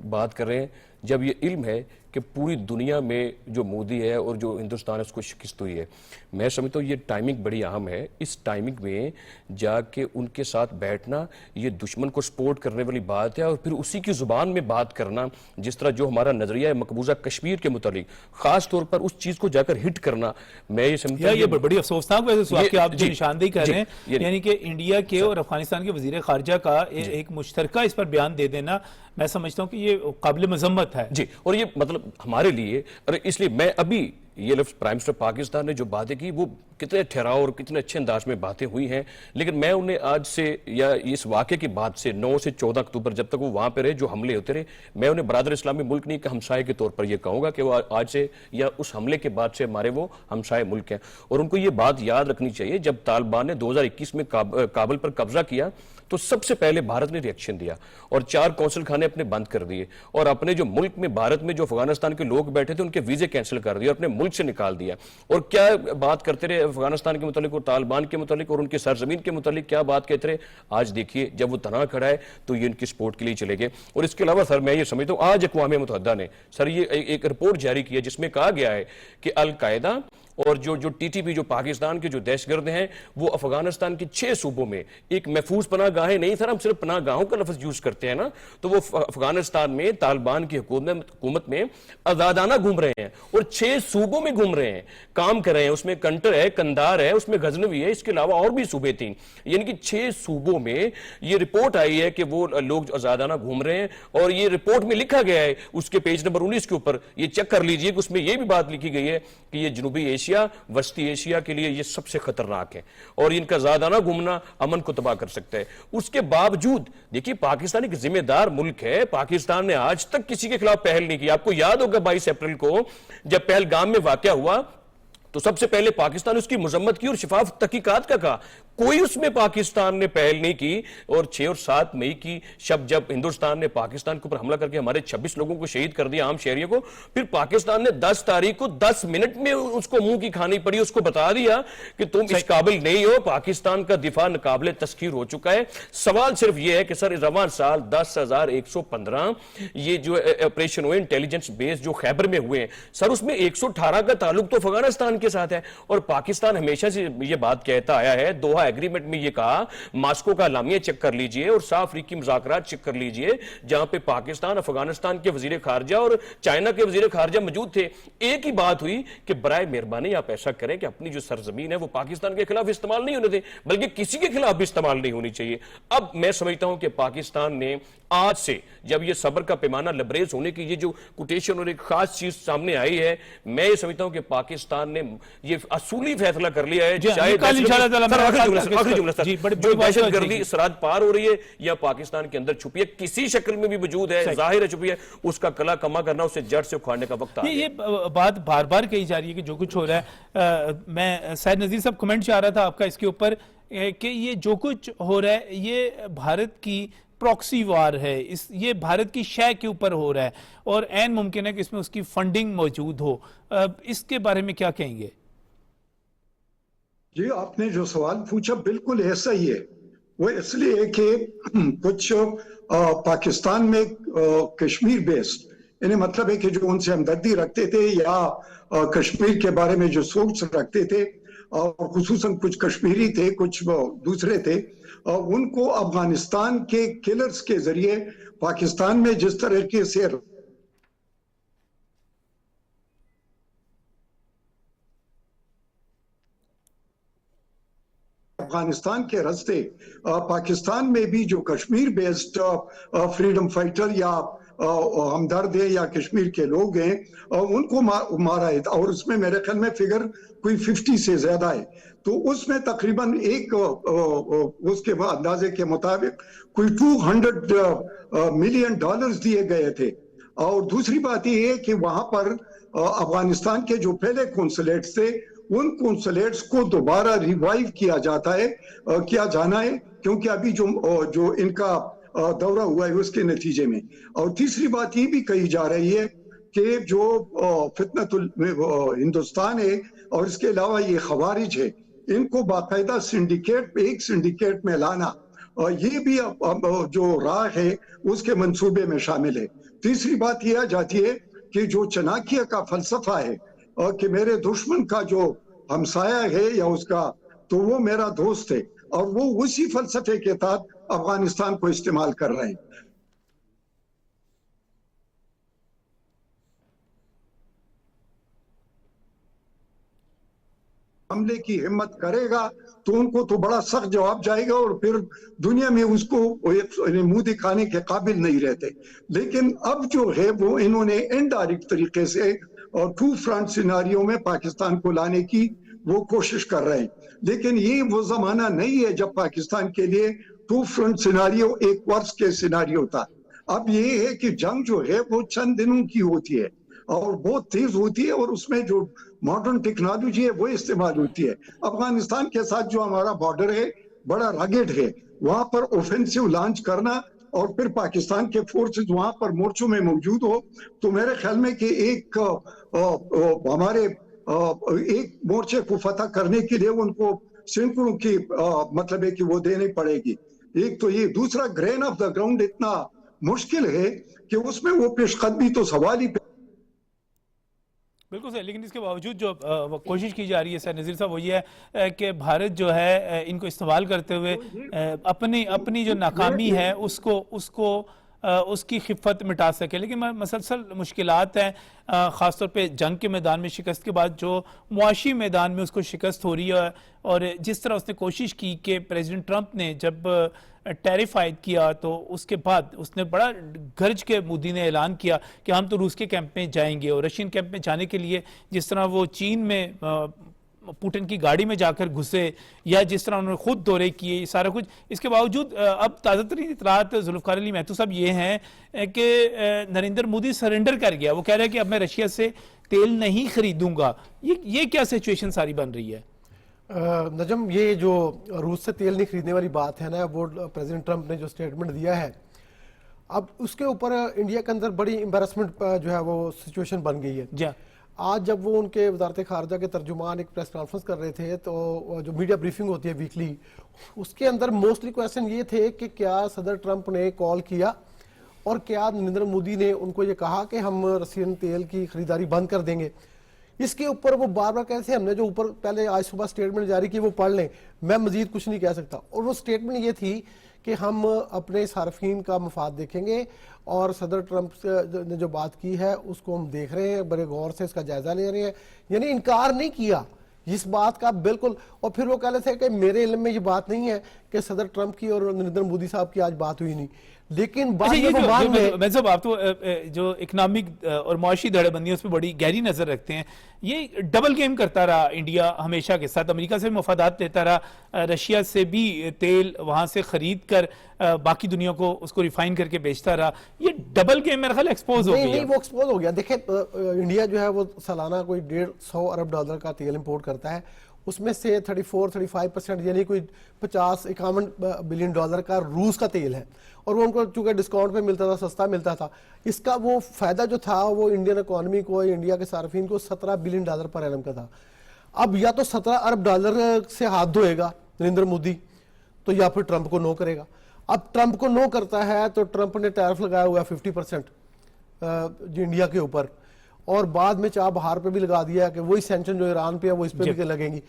بات کر رہے ہیں جب یہ علم ہے کہ پوری دنیا میں جو مودی ہے اور جو ہندوستان ہے اس کو شکست ہوئی ہے. میں سمجھتا ہوں یہ ٹائمنگ بڑی اہم ہے. اس ٹائمنگ میں جا کے ان کے ساتھ بیٹھنا یہ دشمن کو سپورٹ کرنے والی بات ہے, اور پھر اسی کی زبان میں بات کرنا, جس طرح جو ہمارا نظریہ ہے مقبوضہ کشمیر کے متعلق خاص طور پر اس چیز کو جا کر ہٹ کرنا. میں یہ سمجھتا ہوں یہ بڑی افسوسناک وجہ کہ آپ جو نشاندہی کر رہے ہیں, یعنی کہ انڈیا کے اور افغانستان کے وزیر خارجہ کا ایک مشترکہ اس پر بیان دے دینا, میں سمجھتا ہوں کہ یہ قابل مذمت ہے. جی, اور یہ مطلب ہمارے لیے, اور اس لیے میں ابھی یہ لفظ پرائم منسٹر پاکستان نے جو باتیں کی وہ کتنے ٹھہراؤ اور کتنے اچھے انداز میں باتیں ہوئی ہیں, لیکن میں انہیں آج سے یا اس واقعے کی بعد سے 9 سے 14 اکتوبر جب تک وہ وہاں پہ رہے, جو حملے ہوتے رہے, میں انہیں برادر اسلامی ملک نہیں کہ ہمسائے کے طور پر یہ کہوں گا کہ وہ آج سے یا اس حملے کے بعد سے ہمارے وہ ہمسائے ملک ہیں. اور ان کو یہ بات یاد رکھنی چاہیے, جب طالبان نے 2021 میں کابل پر قبضہ کیا تو سب سے پہلے بھارت نے ریئیکشن دیا اور 4 قونصل خانے اپنے بند کر دیے, اور اپنے جو ملک میں بھارت میں جو افغانستان کے لوگ بیٹھے تھے ان کے ویزے کینسل کر دیے اور اپنے ملک سے نکال دیا. اور کیا بات کرتے رہے افغانستان کے متعلق اور طالبان کے متعلق اور ان کی سرزمین کے متعلق, کیا بات کہتے رہے. آج دیکھیے جب وہ تنہا کھڑا ہے تو یہ ان کی سپورٹ کے لیے چلے گئے. اور اس کے علاوہ سر میں یہ سمجھتا ہوں آج اقوام متحدہ نے سر یہ ایک رپورٹ جاری کی ہے جس میں کہا گیا ہے کہ القاعدہ اور جو ٹی ٹی پی جو پاکستان کے جو دہشت گرد ہیں وہ افغانستان کے 6 صوبوں میں ایک محفوظ پناہ گاہیں نہیں, سر ہم صرف پناہ گاہوں کا لفظ یوز کرتے ہیں نا, تو وہ افغانستان میں طالبان کی حکومت میں آزادانہ گھوم رہے ہیں اور 6 صوبوں میں گھوم رہے ہیں, کام کر رہے ہیں. اس میں کنٹر ہے, کندار ہے, اس میں غزنوی ہے, اس کے علاوہ اور بھی صوبے 3, یعنی کہ 6 صوبوں میں یہ رپورٹ آئی ہے کہ وہ لوگ آزادانہ گھوم رہے ہیں. اور یہ رپورٹ میں لکھا گیا ہے اس کے پیج نمبر 19 کے اوپر, یہ چیک کر لیجئے کہ اس میں یہ بھی بات لکھی گئی ہے کہ یہ جنوبی ایشیا وسطی ایشیا کے لیے یہ سب سے خطرناک ہے اور ان کا زیادانہ گھومنا امن کو تباہ کر سکتا ہے. اس کے باوجود دیکھیے پاکستان ایک ذمہ دار ملک ہے, پاکستان نے آج تک کسی کے خلاف پہل نہیں کی. آپ کو یاد ہوگا 22 اپریل کو جب پہلگام میں واقعہ ہوا تو سب سے پہلے پاکستان اس کی مذمت کی اور شفاف تحقیقات کا کہا, کوئی اس میں پاکستان نے پہل نہیں کی. اور 6 اور 7 مئی کی شب جب ہندوستان نے پاکستان کے اوپر حملہ کر کے ہمارے 26 لوگوں کو شہید کر دیا, عام شہریوں کو, پھر پاکستان نے 10 تاریخ کو 10 منٹ میں اس کو منہ کی کھانی پڑی, اس کو بتا دیا کہ تم اس قابل نہیں ہو, پاکستان کا دفاع ناقابل تسخیر ہو چکا ہے. سوال صرف یہ ہے کہ سر رواں سال 10,115 یہ جو آپریشن ہوئے انٹیلیجنس بیس جو خیبر میں ہوئے ہیں, سر اس میں 118 کا تعلق تو افغانستان کے ساتھ ہے. اور پاکستان ہمیشہ سے یہ بات کہتا آیا ہے, دوحہ ایگریمنٹ میں یہ کہا, ماسکو کا اعلامیہ چیک کر لیجئے اور صاف افریقی مذاکرات چیک کر لیجئے جہاں پہ پاکستان افغانستان کے وزیر خارجہ اور چائنا کے وزیر خارجہ موجود تھے. ایک ہی بات ہوئی کہ برائے مہربانی آپ ایسا کریں کہ اپنی جو سرزمین ہے وہ پاکستان کے خلاف استعمال نہیں ہونے دیں, بلکہ کسی کے خلاف بھی استعمال نہیں ہونی چاہیے. اب میں سمجھتا ہوں کہ پاکستان نے آج سے جب یہ صبر کا پیمانہ لبریز ہونے کی یہ جو کوٹیشن اور ایک خاص چیز سامنے آئی ہے, میں یہ سمجھتا ہوں کہ پاکستان نے یہ اصولی فیصلہ کر لیا ہے جو دہشت گردی سرحد پار ہو رہی ہے یا پاکستان کے اندر چھپی ہے, کسی شکل میں بھی موجود ہے, ظاہر ہے چھپی ہے, اس کا کلا کما کرنا, اسے جڑ سے اکھاڑنے کا وقت آ گیا. یہ بات بار بار کہی جا رہی ہے کہ جو کچھ ہو رہا ہے, میں سید نذیر صاحب کمنٹ چاہ رہا تھا آپ کا اس کے اوپر کہ یہ جو کچھ ہو رہا ہے یہ بھارت کی پروکسی وار ہے, یہ بھارت کی شے کے اوپر ہو رہا ہے اور عین ممکن ہے کہ اس میں اس کی فنڈنگ موجود ہو. اس کے بارے میں کیا کہیں گے؟ جی آپ نے جو سوال پوچھا بالکل ایسا ہی ہے. وہ اس لیے کہ کچھ پاکستان میں کشمیر بیسڈ, یعنی مطلب ہے کہ جو ان سے ہمدردی رکھتے تھے یا کشمیر کے بارے میں جو سوچ رکھتے تھے, اور خصوصاً کچھ کشمیری تھے، کچھ دوسرے تھے، ان کو افغانستان کے کلرز کے ذریعے پاکستان میں جس طریقے سے افغانستان کے راستے پاکستان میں بھی جو کشمیر بیسڈ فریڈم فائٹر یا ہمدرد ہے یا کشمیر کے لوگ ہیں ان کو مارا ہے، اور اس میں میرے خیال میں فگر کوئی 50 سے زیادہ ہے، تو اس میں تقریباً ایک اس کے اندازے کے مطابق کوئی $200 ملین دیے گئے تھے۔ اور دوسری بات یہ ہے کہ وہاں پر افغانستان کے جو پہلے کونسلیٹس تھے ان کونسلیٹس کو دوبارہ ریوائیو کیا جاتا ہے، کیا جانا ہے، کیونکہ ابھی جو ان کا دورہ ہوا ہے اس کے نتیجے میں۔ اور تیسری بات یہ بھی کہی جا رہی ہے کہ جو فتنۃ ہندوستان ہے اور اس کے علاوہ یہ خوارج ہے، ان کو باقاعدہ ایک سنڈیکیٹ میں لانا، اور یہ بھی جو راہ ہے اس کے منصوبے میں شامل ہے۔ تیسری بات یہ آ جاتی ہے کہ جو چناکیہ کا فلسفہ ہے کہ میرے دشمن کا جو ہمسایہ ہے یا اس کا تو وہ میرا دوست ہے، اور وہ اسی فلسفے کے تحت افغانستان کو استعمال کر رہے ہیں۔ حملے کی ہمت کرے گا تو ان کو تو بڑا سخت جواب جائے گا، اور پھر دنیا میں اس کو منہ دکھانے کے قابل نہیں رہتے۔ لیکن اب جو ہے وہ انہوں نے انڈائریکٹ طریقے سے اور 2 فرنٹ سیناریو میں پاکستان کو لانے کی وہ کوشش کر رہے ہیں، لیکن یہ وہ زمانہ نہیں ہے جب پاکستان کے لیے 2 فرنٹ سیناریو ایک ورس کے سیناریو تھا۔ اب یہ ہے کہ جنگ جو ہے وہ چند دنوں کی ہوتی ہے اور بہت تیز ہوتی ہے، اور اس میں جو ماڈرن ٹیکنالوجی ہے وہ استعمال ہوتی ہے۔ افغانستان کے ساتھ جو ہمارا بارڈر ہے بڑا رگڈ ہے، وہاں پر اوفینسو لانچ کرنا اور پھر پاکستان کے فورسز وہاں پر مورچوں میں موجود ہو، تو میرے خیال میں کہ ہمارے ایک مورچے کو فتح کرنے کے لیے ان کو سینکڑوں کی مطلب ہے کہ وہ دینی پڑے گی۔ ایک تو یہ، دوسرا گرین آف دا گراؤنڈ اتنا مشکل ہے کہ اس میں وہ پیش قدمی تو سوال ہی بالکل صحیح، لیکن اس کے باوجود جو کوشش کی جا رہی ہے سر نذیر صاحب وہ یہ ہے کہ بھارت جو ہے ان کو استعمال کرتے ہوئے اپنی جو ناکامی ہے اس کی خفت مٹا سکے، لیکن مسلسل مشکلات ہیں، خاص طور پہ جنگ کے میدان میں شکست کے بعد جو معاشی میدان میں اس کو شکست ہو رہی ہے، اور جس طرح اس نے کوشش کی کہ پریزیڈنٹ ٹرمپ نے جب ٹیرف عائد کیا تو اس کے بعد اس نے بڑا گرج کے مودی نے اعلان کیا کہ ہم تو روس کے کیمپ میں جائیں گے، اور رشین کیمپ میں جانے کے لیے جس طرح وہ چین میں پوٹن کی گاڑی میں جا کر گھسے، یا جس طرح انہوں نے خود دورے کیے، سارا کچھ، اس کے باوجود اب تازہ ترین اطلاعات ذوالفقار علی مہتو صاحب یہ ہیں کہ نریندر مودی سرنڈر کر گیا، وہ کہہ رہے ہیں کہ اب میں رشیا سے تیل نہیں خریدوں گا۔ یہ کیا سچویشن ساری بن رہی ہے؟ نجم، یہ جو روس سے تیل نہیں خریدنے والی بات ہے نا، وہ پریزیڈنٹ ٹرمپ نے جو سٹیٹمنٹ دیا ہے، اب اس کے اوپر انڈیا کے اندر بڑی امبیرسمنٹ جو ہے وہ سچویشن بن گئی ہے۔ جی، آج جب وہ ان کے وزارت خارجہ کے ترجمان ایک پریس کانفرنس کر رہے تھے تو جو میڈیا بریفنگ ہوتی ہے ویکلی، اس کے اندر موسٹلی کویسچن یہ تھے کہ کیا صدر ٹرمپ نے کال کیا اور کیا نریندر مودی نے ان کو یہ کہا کہ ہم رشین تیل کی خریداری بند کر دیں گے۔ اس کے اوپر وہ بار بار کہتے ہیں ہم نے جو اوپر پہلے آج صبح سٹیٹمنٹ جاری کی وہ پڑھ لیں، میں مزید کچھ نہیں کہہ سکتا، اور وہ سٹیٹمنٹ یہ تھی کہ ہم اپنے صارفین کا مفاد دیکھیں گے، اور صدر ٹرمپ نے جو بات کی ہے اس کو ہم دیکھ رہے ہیں، بڑے غور سے اس کا جائزہ لے رہے ہیں، یعنی انکار نہیں کیا اس بات کا بالکل۔ اور پھر وہ کہہ رہے تھے کہ میرے علم میں یہ بات نہیں ہے کہ صدر ٹرمپ کی اور نریندر مودی صاحب کی آج بات ہوئی نہیں، لیکن بعد میں وہ مان گئے۔ میں صاحب آپ تو جو اکنامک اور معاشی دھڑے بندی ہے اس پہ بڑی گہری نظر رکھتے ہیں، یہ ڈبل گیم کرتا رہا انڈیا ہمیشہ کے ساتھ، امریکہ سے مفادات لیتا رہا، رشیا سے بھی تیل وہاں سے خرید کر باقی دنیا کو اس کو ریفائن کر کے بیچتا رہا، یہ ڈبل گیم میرا خیال ایکسپوز ہو گیا۔ نہیں، وہ ایکسپوز ہو گیا۔ دیکھیں انڈیا جو ہے وہ سالانہ کوئی $150 ارب کا تیل امپورٹ کرتا ہے، اس میں سے 34-35% یعنی کوئی $50-51 بلین کا روس کا تیل ہے، اور وہ ان کو چونکہ ڈسکاؤنٹ پہ ملتا تھا، سستا ملتا تھا، اس کا وہ فائدہ جو تھا وہ انڈین اکانومی کو، انڈیا کے صارفین کو $17 بلین پر اینم کا تھا۔ اب یا تو $17 ارب سے ہاتھ دھوئے گا نریندر مودی، تو یا پھر ٹرمپ کو نو کرے گا۔ اب ٹرمپ کو نو کرتا ہے تو ٹرمپ نے ٹیرف لگایا ہوا ہے 50% انڈیا کے اوپر، اور بعد میں چاہ بہار پہ بھی لگا دیا کہ وہی سینکشن جو ایران پہ ہے وہ اس پہ بھی لگیں گی۔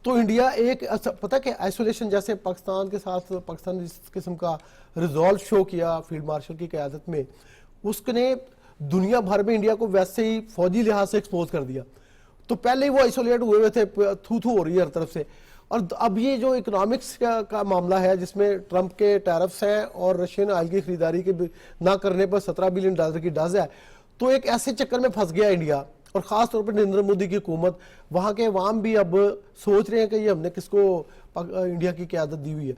تو انڈیا ایک پتہ کہ آئسولیشن جیسے پاکستان کے ساتھ پاکستان نے جس قسم کا ریزالو شو کیا فیلڈ مارشل کی قیادت میں، اس نے دنیا بھر میں انڈیا کو ویسے ہی فوجی لحاظ سے ایکسپوز کر دیا. تو پہلے ہی وہ آئسولیٹ ہوئے ہوئے تھے، تھو ہو رہی ہے ہر طرف سے. اور اب یہ جو اکنامکس کا معاملہ ہے جس میں ٹرمپ کے ٹیرفس ہیں اور رشین آئل کی خریداری کے نہ کرنے پر $17 بلین کی ڈز ہے، تو ایک ایسے چکر میں پھنس گیا انڈیا، اور خاص طور پر نریندر مودی کی حکومت. وہاں کے عوام بھی اب سوچ رہے ہیں کہ یہ ہم نے کس کو انڈیا کی قیادت دی ہوئی ہے.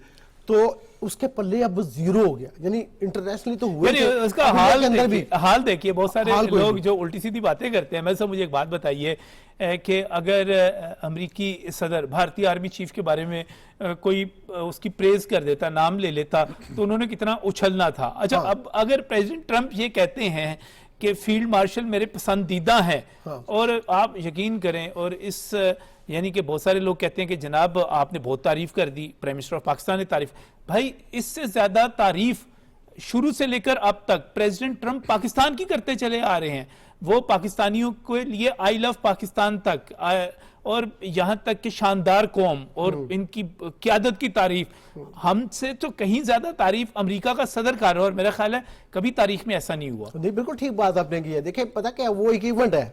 تو اس کے پلے اب زیرو ہو گیا، یعنی انٹرنیشنلی تو ہوئے یعنی اس کا حال دیکھیے. بہت سارے لوگ جو الٹی سیدھی باتیں کرتے ہیں. میں صاحب مجھے ایک بات بتائیے کہ اگر امریکی صدر بھارتی آرمی چیف کے بارے میں کوئی اس کی پریز کر دیتا، نام لے لیتا، تو انہوں نے کتنا اچھلنا تھا. اچھا اب اگر پریزیڈنٹ ٹرمپ یہ کہتے ہیں کہ فیلڈ مارشل میرے پسندیدہ ہیں، اور آپ یقین کریں، اور اس یعنی کہ بہت سارے لوگ کہتے ہیں کہ جناب آپ نے بہت تعریف کر دی، پرائم منسٹر آف پاکستان نے تعریف. بھائی اس سے زیادہ تعریف شروع سے لے کر اب تک پریزیڈنٹ ٹرمپ پاکستان کی کرتے چلے آ رہے ہیں. وہ پاکستانیوں کے لیے آئی لو پاکستان تک، اور یہاں تک کہ شاندار قوم اور ان کی قیادت کی تعریف. ہم سے تو کہیں زیادہ تعریف امریکہ کا صدر کر رہا ہے، اور میرا خیال ہے کبھی تاریخ میں ایسا نہیں ہوا. نہیں، بالکل ٹھیک بات آپ نے کی ہے. دیکھیں پتہ کیا، وہ ایک ایونٹ ہے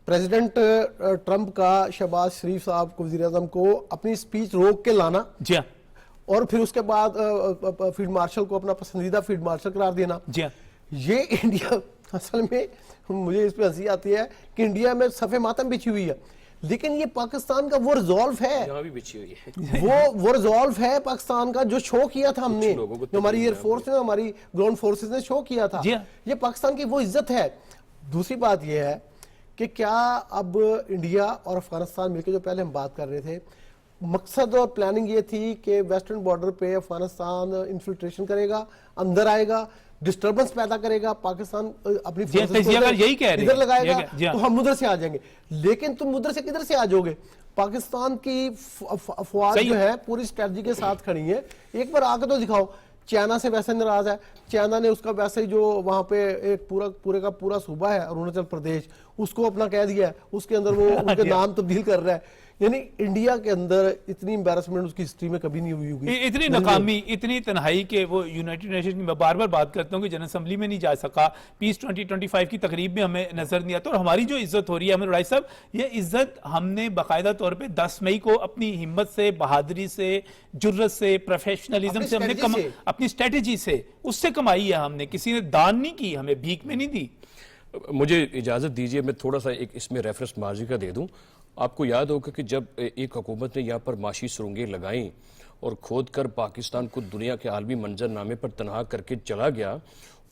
پریزیڈنٹ ٹرمپ کا شہباز شریف صاحب کو، وزیر اعظم کو، اپنی سپیچ روک کے لانا، جی ہاں، اور پھر اس کے بعد فیلڈ مارشل کو اپنا پسندیدہ فیلڈ مارشل قرار دینا. جی ہاں، یہ انڈیا اصل میں، مجھے اس پہ ہنسی آتی ہے کہ انڈیا میں صف ماتم بچھی ہوئی ہے، لیکن یہ پاکستان کا وہ ریزالو ہے، یہاں بھی بچھی ہوئی ہے، وہ ریزالو ہے پاکستان کا جو شو کیا تھا ہم نے، جو ہماری ایئر فورس نے، ہماری گراؤنڈ فورسز نے شو کیا تھا. یہ پاکستان کی وہ عزت ہے. دوسری بات یہ ہے کہ کیا اب انڈیا اور افغانستان مل کے، جو پہلے ہم بات کر رہے تھے، مقصد اور پلاننگ یہ تھی کہ ویسٹرن بارڈر پہ افغانستان انفلٹریشن کرے گا، اندر آئے گا، ڈسٹربنس پیدا کرے گا، پاکستان اپنی ادھر لگائے گا تو ہم ادھر سے آ جائیں گے. لیکن تم ادھر سے کدھر سے آ جاؤ گے؟ پاکستان کی افواج جو ہے پوری اسٹریٹجی کے ساتھ کھڑی ہے. ایک بار آ کے تو دکھاؤ. چائنا سے ویسے ناراض ہے، چائنا نے اس کا ویسے ہی جو وہاں پہ ایک پورے کا پورا صوبہ ہے اروناچل پردیش، اس کو اپنا کہہ دیا ہے، اس کے اندر وہ ان کے نام تبدیل کر رہا ہے. یعنی انڈیا کے اندر اتنی امبیرسمنٹ اس کی ہسٹری میں کبھی نہیں ہوئی ہوگی، اتنی ناکامی، اتنی تنہائی کہ وہ یونائٹڈ نیشن کی، میں بار بار بات کرتا ہوں کہ جنرل اسمبلی میں نہیں جا سکا، پیس 2025 کی تقریب میں ہمیں نظر نہیں آتا. اور ہماری جو عزت ہو رہی ہے احمد رائس صاحب، یہ عزت ہم نے باقاعدہ طور پہ 10 مئی کو اپنی ہمت سے، بہادری سے، جرت سے، پروفیشنلزم سے، ہم نے اپنی اسٹریٹجی سے اس سے کمائی ہے. ہم نے کسی نے دان نہیں کی، ہمیں بھیک میں نہیں دی. مجھے اجازت دیجئے میں تھوڑا سا ایک اس میں ریفرنس ماضی کا دے دوں. آپ کو یاد ہوگا کہ جب ایک حکومت نے یہاں پر معاشی سرنگیں لگائیں اور کھود کر پاکستان کو دنیا کے عالمی منظر نامے پر تنہا کر کے چلا گیا،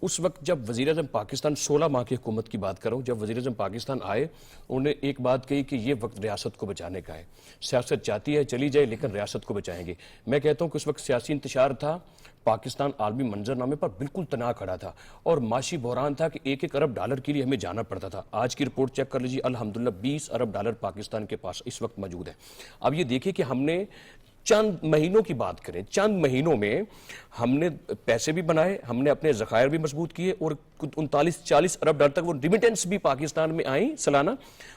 اس وقت جب وزیر اعظم پاکستان 16 ماہ کی حکومت کی بات کروں، جب وزیر اعظم پاکستان آئے، انہوں نے ایک بات کہی کہ یہ وقت ریاست کو بچانے کا ہے. سیاست چاہتی ہے چلی جائے لیکن ریاست کو بچائیں گے. میں کہتا ہوں کہ اس وقت سیاسی انتشار تھا، پاکستان عالمی منظر نامے پر بالکل تنہا کھڑا تھا، اور معاشی بحران تھا کہ $1 ارب کے لیے ہمیں جانا پڑتا تھا. آج کی رپورٹ چیک کر لیجیے، الحمدللہ $20 ارب پاکستان کے پاس اس وقت موجود ہے. اب یہ دیکھیں کہ ہم نے چند مہینوں کی بات کریں، چند مہینوں میں ہم نے پیسے بھی بنائے، ہم نے اپنے ذخائر بھی مضبوط کیے، اور 39-40 ارب تک وہ ریمیٹنس بھی پاکستان میں آئیں سالانہ.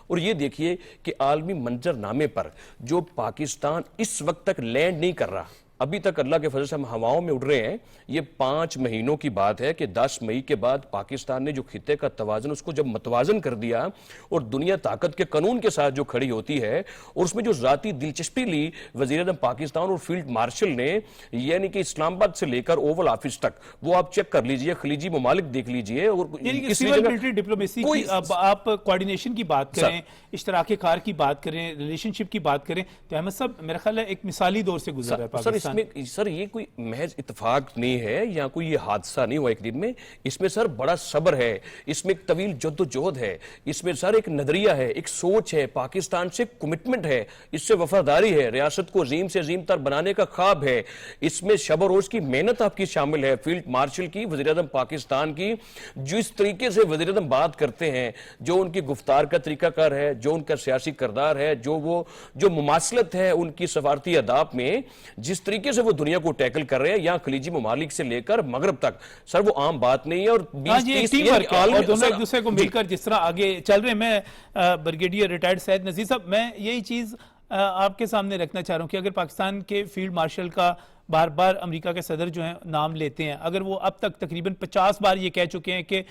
اور یہ دیکھیے کہ عالمی منظر نامے پر جو پاکستان اس وقت تک لینڈ نہیں کر رہا، ابھی تک اللہ کے فضل سے ہم ہواؤں میں اڑ رہے ہیں. یہ 5 مہینوں کی بات ہے کہ 10 مئی کے بعد پاکستان نے جو خطے کا توازن، اس کو جب متوازن کر دیا، اور دنیا طاقت کے قانون کے ساتھ جو کھڑی ہوتی ہے، اور اس میں جو ذاتی دلچسپی لی وزیر اعظم پاکستان اور فیلڈ مارشل نے، یعنی کہ اسلام آباد سے لے کر اوول آفس تک، وہ آپ چیک کر لیجئے، خلیجی ممالک دیکھ لیجئے. اور سول ملٹری ڈپلومیسی کی آپ کوارڈینیشن کی بات کریں، اشتراک کار کی بات کریں، ریلیشن شپ کی بات کریں، تو احمد صاحب میرا خیال ہے ایک مثالی دور سے گزر رہا ہے پاکستان. سر یہ کوئی محض اتفاق نہیں ہے یا کوئی یہ حادثہ نہیں ہوا ایک دن میں. اس میں سر بڑا صبر ہے، اس میں ایک طویل جد و جہد ہے، اس میں سر ایک نظریہ ہے، ایک سوچ ہے، پاکستان سے کمٹمنٹ ہے، اس سے وفاداری ہے، ریاست کو عظیم سے عظیم تر بنانے کا خواب ہے. اس میں شب و روز کی محنت آپ کی شامل ہے، فیلڈ مارشل کی، وزیر اعظم پاکستان کی. جو اس طریقے سے وزیر اعظم بات کرتے ہیں، جو ان کی گفتار کا طریقہ کار ہے، جو ان کا سیاسی کردار ہے، جو مماثلت ہے ان کی سفارتی اداب میں، جس طریقے سے وہ دنیا کو ٹیکل کر رہے ہیں یہاں خلیجی ممالک سے لے کر مغرب تک، سر وہ عام بات نہیں ہے. اور 20-30 اور دونوں ایک دوسرے کو مل کر جس طرح آگے چل رہے ہیں. میں بریگیڈیئر ریٹائرڈ سید نذیر صاحب، میں یہی چیز آپ کے سامنے رکھنا چاہ رہا ہوں کہ اگر پاکستان کے فیلڈ مارشل کا بار بار امریکہ کے صدر جو ہیں نام لیتے ہیں، اگر وہ اب تک تقریباً 50 بار یہ کہہ چکے ہیں کہ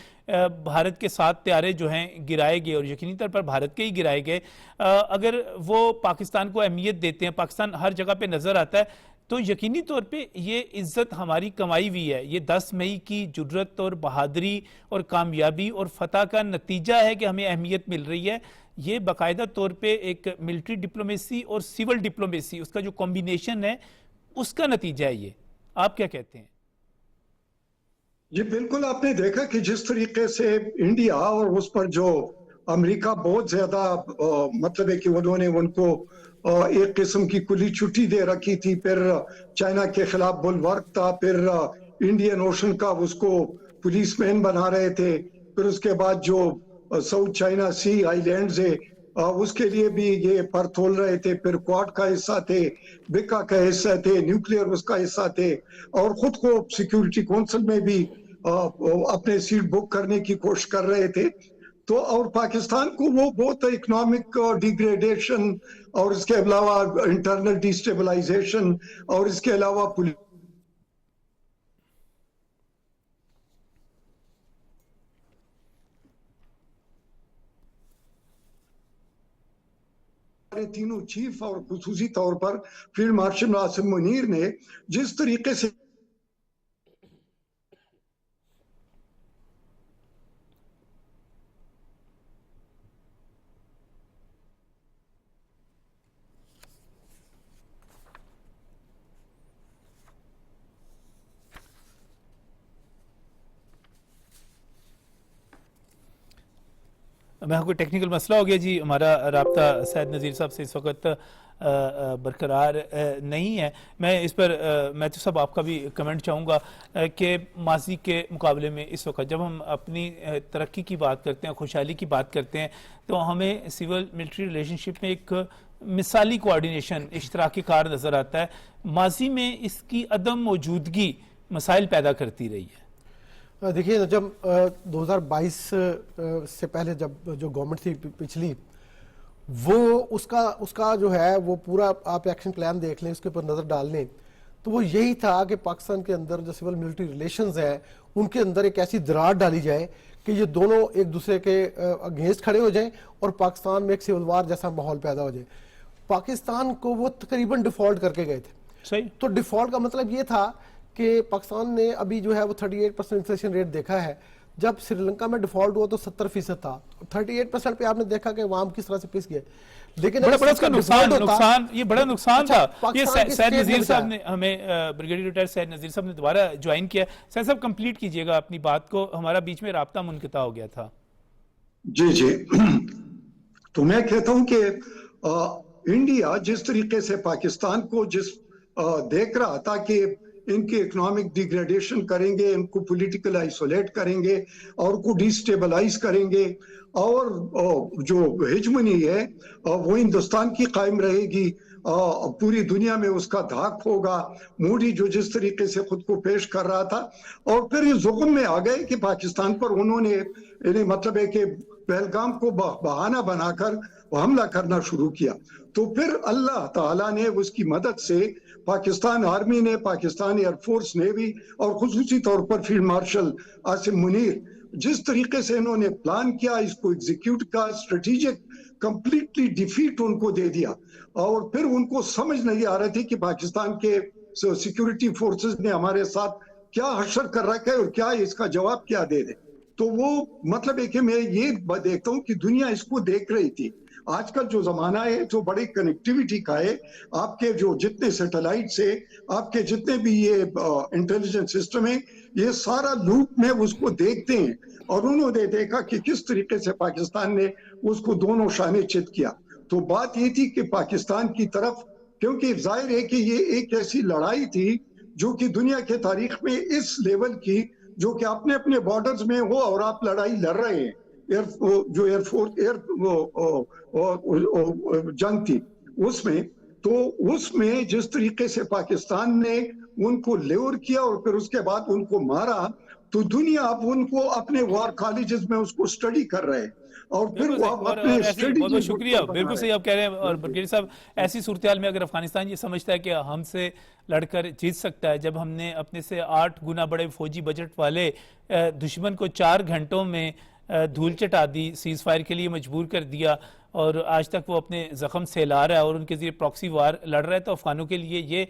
بھارت کے 7 طیارے جو ہیں گرائے گئے اور یقینی طور پر بھارت کے ہی گرائے گئے، اگر وہ پاکستان کو اہمیت دیتے ہیں، پاکستان ہر جگہ پہ نظر آتا ہے، تو یقینی طور پہ یہ عزت ہماری کمائی ہوئی ہے. یہ 10 مئی کی جرت اور بہادری اور کامیابی اور فتح کا نتیجہ ہے کہ ہمیں اہمیت مل رہی ہے. یہ باقاعدہ طور پہ ایک ملٹری ڈپلومیسی اور سیول ڈپلومیسی، اس کا جو کمبینیشن ہے، اس کا نتیجہ ہے. یہ آپ کیا کہتے ہیں؟ جی بالکل، آپ نے دیکھا کہ جس طریقے سے انڈیا اور اس پر جو امریکہ بہت زیادہ مطلب ہے کہ انہوں نے ان کو ایک قسم کی کلی چھٹی دے رکھی تھی. پھر چائنا کے خلاف بلورک تھا، پھر انڈین اوشن کا اس کو پولیس مین بنا رہے تھے، پھر اس کے بعد جو ساؤتھ چائنا سی آئی لینڈز ہے اس کے لیے بھی یہ پر تول رہے تھے، پھر کوڈ کا حصہ تھے، بکا کا حصہ تھے، نیوکلیئر اس کا حصہ تھے، اور خود کو سیکیورٹی کونسل میں بھی اپنے سیٹ بک کرنے کی کوشش کر رہے تھے. تو اور پاکستان کو وہ بہت اکنامک ڈیگریڈیشن اور اس کے علاوہ انٹرنل ڈیسٹیبلائزیشن اور اس کے علاوہ تینوں چیف اور خصوصی طور پر فیلڈ مارشل عاصم منیر نے جس طریقے سے میں کوئی ٹیکنیکل مسئلہ ہو گیا جی، ہمارا رابطہ سید نذیر صاحب سے اس وقت برقرار نہیں ہے. میں اس پر میتھو صاحب آپ کا بھی کمنٹ چاہوں گا کہ ماضی کے مقابلے میں اس وقت جب ہم اپنی ترقی کی بات کرتے ہیں، خوشحالی کی بات کرتے ہیں، تو ہمیں سول ملٹری ریلیشن شپ میں ایک مثالی کوارڈینیشن، اشتراک کار نظر آتا ہے. ماضی میں اس کی عدم موجودگی مسائل پیدا کرتی رہی ہے. دیکھیے، جب 2022 سے پہلے جب جو گورنمنٹ تھی پچھلی، وہ اس کا جو ہے وہ پورا آپ ایکشن پلان دیکھ لیں، اس کے اوپر نظر ڈال لیں، تو وہ یہی تھا کہ پاکستان کے اندر جو سول ملٹری ریلیشنز ہیں ان کے اندر ایک ایسی دراڑ ڈالی جائے کہ یہ دونوں ایک دوسرے کے اگینسٹ کھڑے ہو جائیں اور پاکستان میں ایک سول وار جیسا ماحول پیدا ہو جائے. پاکستان کو وہ تقریباً ڈیفالٹ کر کے گئے تھے. صحیح. تو ڈیفالٹ کا مطلب یہ تھا کہ پاکستان نے ابھی جو ہے وہ 38% انفلیشن ریٹ دیکھا ہے. جب سری لنکا میں ڈیفالٹ ہوا تو 70% تھا. 38% پہ آپ نے دیکھا کہ عوام کس طرح سے پس گئے. لیکن بڑا اس کا نقصان یہ بڑا نقصان تھا. یہ سید نذیر صاحب نے ہمیں بریگیڈیئر ریٹائر سید نذیر صاحب نے دوبارہ جوائن کیا. سید صاحب کمپلیٹ کیجئے گا اپنی بات کو، ہمارا بیچ میں رابطہ منقطع ہو گیا تھا. جی تو میں کہتا ہوں کہ انڈیا جس طریقے سے پاکستان کو دیکھ رہا تھا کہ ان کی اکنامک ڈیگریڈیشن کریں گے، ان کو پولیٹیکل آئسولیٹ کریں گے اور کو ڈیسٹیبلائز کریں گے، اور جو ہیجمنی ہے وہ ہندوستان کی قائم رہے گی، پوری دنیا میں اس کا دھاک ہوگا. مودی جو جس طریقے سے خود کو پیش کر رہا تھا، اور پھر اس زخم میں آ گئے کہ پاکستان پر انہوں نے مطلب ہے کہ پہلگام کو بہانہ بنا کر حملہ کرنا شروع کیا. تو پھر اللہ تعالیٰ نے اس کی مدد سے پاکستان آرمی نے، پاکستان ایئر فورس نیوی اور خصوصی طور پر فیلڈ مارشل عاصم منیر جس طریقے سے انہوں نے پلان کیا، اس کو ایگزیکیوٹ کا اسٹریٹجک کمپلیٹلی ڈیفیٹ ان کو دے دیا. اور پھر ان کو سمجھ نہیں آ رہی تھی کہ پاکستان کے سیکیورٹی فورسز نے ہمارے ساتھ کیا حشر کر رکھا ہے اور کیا اس کا جواب کیا دے دے. تو وہ مطلب ہے کہ میں یہ دیکھتا ہوں کہ دنیا اس کو دیکھ رہی تھی. آج کا جو زمانہ ہے جو بڑی کنیکٹیویٹی کا ہے، آپ کے جو جتنے سیٹلائٹس ہیں، آپ کے جتنے بھی یہ انٹیلیجنس سسٹم ہیں، یہ سارا لوپ میں اس کو دیکھتے ہیں، اور انہوں نے دیکھا کہ کس طریقے سے پاکستان نے اس کو دونوں شانے چت کیا. تو بات یہ تھی کہ پاکستان کی طرف، کیونکہ ظاہر ہے کہ یہ ایک ایسی لڑائی تھی جو کہ دنیا کے تاریخ میں اس لیول کی، جو کہ اپنے اپنے بارڈرز میں ہو اور آپ لڑائی لڑ رہے ہیں، جو ایئر فورس جنگ تھی اس میں. تو اس میں جس طریقے سے پاکستان نے ان کو لیور کیا اور پھر اس کے بعد ان کو مارا، تو دنیا اب ان کو اپنے وار کالجز میں اس کو سٹڈی کر رہے ہیں. اور پھر بالکل وہ صحیح، اور اپنے ایسی اسٹریٹجی بہت بہت شکریہ، بالکل صحیح آپ کہہ رہے ہیں. اور برگیڈیئر صاحب ایسی صورتحال میں اگر افغانستان یہ سمجھتا ہے کہ ہم سے لڑ کر جیت سکتا ہے، جب ہم نے اپنے سے 8 گنا بڑے فوجی بجٹ والے دشمن کو 4 گھنٹوں میں دھول چٹا دی، سیز فائر کے لیے مجبور کر دیا، اور آج تک وہ اپنے زخم سے لا رہا ہے اور ان کے ذریعے پراکسی وار لڑ رہا ہے، تو افغانوں کے لیے یہ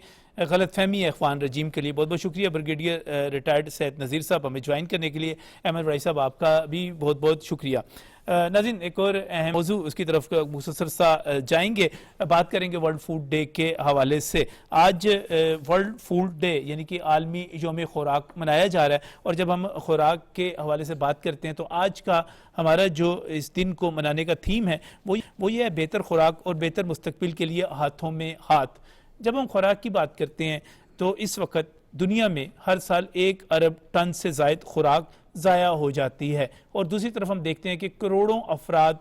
غلط فہمی ہے افغان رجیم کے لیے. بہت بہت شکریہ برگیڈیئر ریٹائرڈ سید نذیر صاحب ہمیں جوائن کرنے کے لیے. احمد رائی صاحب آپ کا بھی بہت بہت شکریہ. ناظرین ایک اور اہم موضوع اس کی طرف مختصر سا جائیں گے، بات کریں گے ورلڈ فوڈ ڈے کے حوالے سے. آج ورلڈ فوڈ ڈے یعنی کہ عالمی یوم خوراک منایا جا رہا ہے، اور جب ہم خوراک کے حوالے سے بات کرتے ہیں تو آج کا ہمارا جو اس دن کو منانے کا تھیم ہے وہ یہ ہے بہتر خوراک اور بہتر مستقبل کے لیے ہاتھوں میں ہاتھ. جب ہم خوراک کی بات کرتے ہیں تو اس وقت دنیا میں ہر سال 1 ارب ٹن سے زائد خوراک ضائع ہو جاتی ہے، اور دوسری طرف ہم دیکھتے ہیں کہ کروڑوں افراد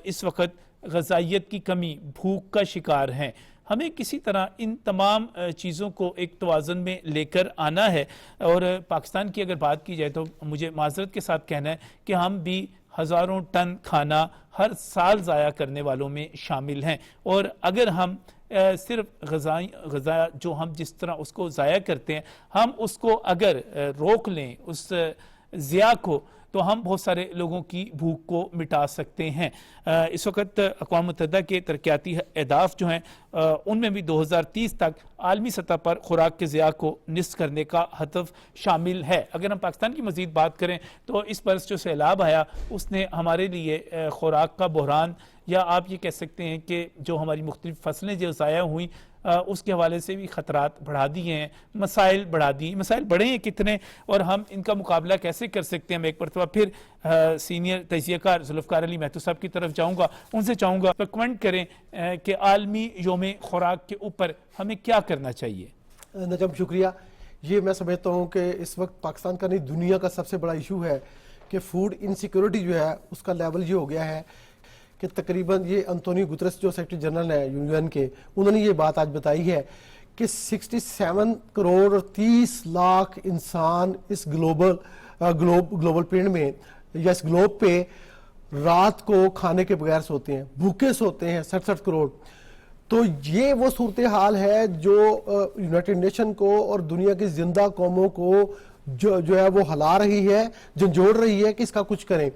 اس وقت غذائیت کی کمی، بھوک کا شکار ہیں. ہمیں کسی طرح ان تمام چیزوں کو ایک توازن میں لے کر آنا ہے، اور پاکستان کی اگر بات کی جائے تو مجھے معذرت کے ساتھ کہنا ہے کہ ہم بھی ہزاروں ٹن کھانا ہر سال ضائع کرنے والوں میں شامل ہیں. اور اگر ہم صرف غذا جو ہم جس طرح اس کو ضائع کرتے ہیں، ہم اس کو اگر روک لیں اس ضیاع کو، تو ہم بہت سارے لوگوں کی بھوک کو مٹا سکتے ہیں. اس وقت اقوام متحدہ کے ترقیاتی اہداف جو ہیں ان میں بھی 2030 تک عالمی سطح پر خوراک کے ضیاع کو نصف کرنے کا ہدف شامل ہے. اگر ہم پاکستان کی مزید بات کریں تو اس برس جو سیلاب آیا اس نے ہمارے لیے خوراک کا بحران، یا آپ یہ کہہ سکتے ہیں کہ جو ہماری مختلف فصلیں جو ضائع ہوئیں اس کے حوالے سے بھی خطرات بڑھا دیے ہیں، مسائل بڑھا دیے. مسائل بڑھے ہیں کتنے اور ہم ان کا مقابلہ کیسے کر سکتے ہیں؟ میں ایک مرتبہ پھر سینئر تجزیہ کار ذوالفقار علی مہتو صاحب کی طرف جاؤں گا، ان سے چاہوں گا کمنٹ کریں کہ عالمی یوم خوراک کے اوپر ہمیں کیا کرنا چاہیے. نجم شکریہ. یہ میں سمجھتا ہوں کہ اس وقت پاکستان کا نہیں دنیا کا سب سے بڑا ایشو ہے کہ فوڈ انسیکیورٹی جو ہے اس کا لیول یہ ہو گیا ہے کہ تقریباً یہ انتونیو گترس جو سیکرٹری جنرل ہیں یونین کے، انہوں نے یہ بات آج بتائی ہے کہ 67 کروڑ اور 30 لاکھ انسان اس گلوبل پینڈ میں یا اس گلوب پہ رات کو کھانے کے بغیر سوتے ہیں، بھوکے سوتے ہیں 67 کروڑ. تو یہ وہ صورتحال ہے جو یونائٹڈ نیشن کو اور دنیا کی زندہ قوموں کو جو ہے وہ ہلا رہی ہے، جھنجھوڑ رہی ہے کہ اس کا کچھ کریں.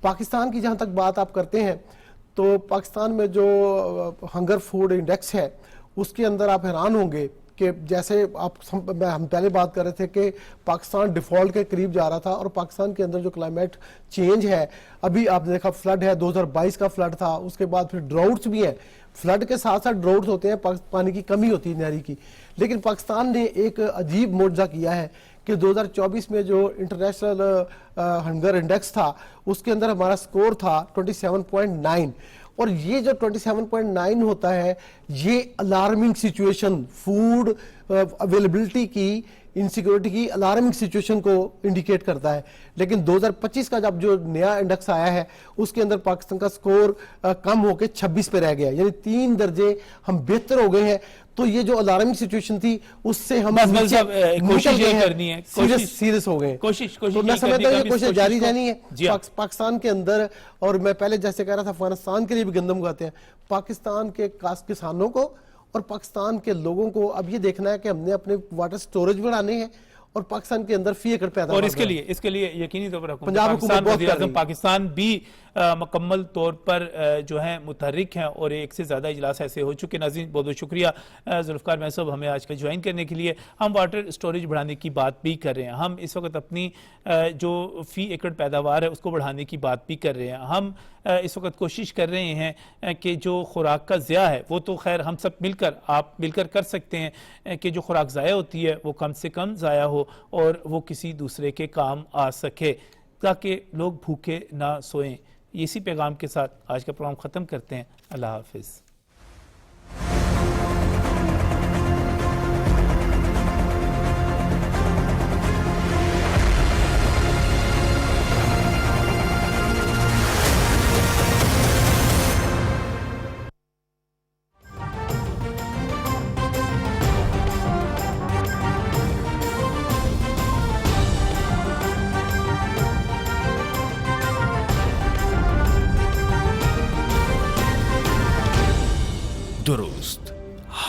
پاکستان کی جہاں تک بات آپ کرتے ہیں تو پاکستان میں جو ہنگر فوڈ انڈیکس ہے اس کے اندر آپ حیران ہوں گے کہ جیسے ہم پہلے بات کر رہے تھے کہ پاکستان ڈیفالٹ کے قریب جا رہا تھا، اور پاکستان کے اندر جو کلائمیٹ چینج ہے، ابھی آپ نے دیکھا فلڈ ہے، 2022 کا فلڈ تھا، اس کے بعد پھر ڈراؤٹس بھی ہیں. فلڈ کے ساتھ ساتھ ڈراؤٹس ہوتے ہیں، پانی کی کمی ہوتی ہے نہری کی. لیکن پاکستان نے ایک عجیب معجزہ کیا ہے کہ 2024 میں جو انٹرنیشنل ہنگر انڈیکس تھا اس کے اندر ہمارا سکور تھا 27.9، اور یہ جو 27.9 ہوتا ہے یہ الارمنگ سچویشن، فوڈ اویلیبلٹی کی، انسیکیورٹی کی الارمنگ سچویشن کو انڈیکیٹ کرتا ہے. لیکن 2025 کا جب جو نیا انڈیکس آیا ہے اس کے اندر پاکستان کا سکور کم ہو کے 26 پہ رہ گیا، یعنی 3 درجے ہم بہتر ہو گئے ہیں. تو یہ جو الارمنگ سچویشن تھی اس سے ہم کوشش یہ کرنی ہے، سیریس ہو گئے. کوشش تو میں سمجھتا ہوں یہ کوشش جاری رہنی ہے. جی پاکستان کے اندر، اور میں پہلے جیسے کہہ رہا تھا افغانستان کے لیے بھی گندم اگاتے ہیں، پاکستان کے کسانوں کو اور پاکستان کے لوگوں کو اب یہ دیکھنا ہے کہ ہم نے اپنے واٹر سٹوریج بڑھانے ہیں اور پاکستان کے اندر فی ایکڑ پیدا، اور اس کے لیے یقینی طور پر پاکستان بھی مکمل طور پر جو ہیں متحرک ہیں، اور ایک سے زیادہ اجلاس ایسے ہو چکے. ناظرین بہت بہت شکریہ ذوالفقار محمد صاحب ہمیں آج کا جوائن کرنے کے لیے. ہم واٹر سٹوریج بڑھانے کی بات بھی کر رہے ہیں، ہم اس وقت اپنی جو فی ایکڑ پیداوار ہے اس کو بڑھانے کی بات بھی کر رہے ہیں. ہم اس وقت کوشش کر رہے ہیں کہ جو خوراک کا ضیاع ہے وہ تو خیر ہم سب آپ مل کر کر سکتے ہیں کہ جو خوراک ضائع ہوتی ہے وہ کم سے کم ضائع ہو اور وہ کسی دوسرے کے کام آ سکے تاکہ لوگ بھوکے نہ سوئیں. اسی پیغام کے ساتھ آج کا پروگرام ختم کرتے ہیں. اللہ حافظ.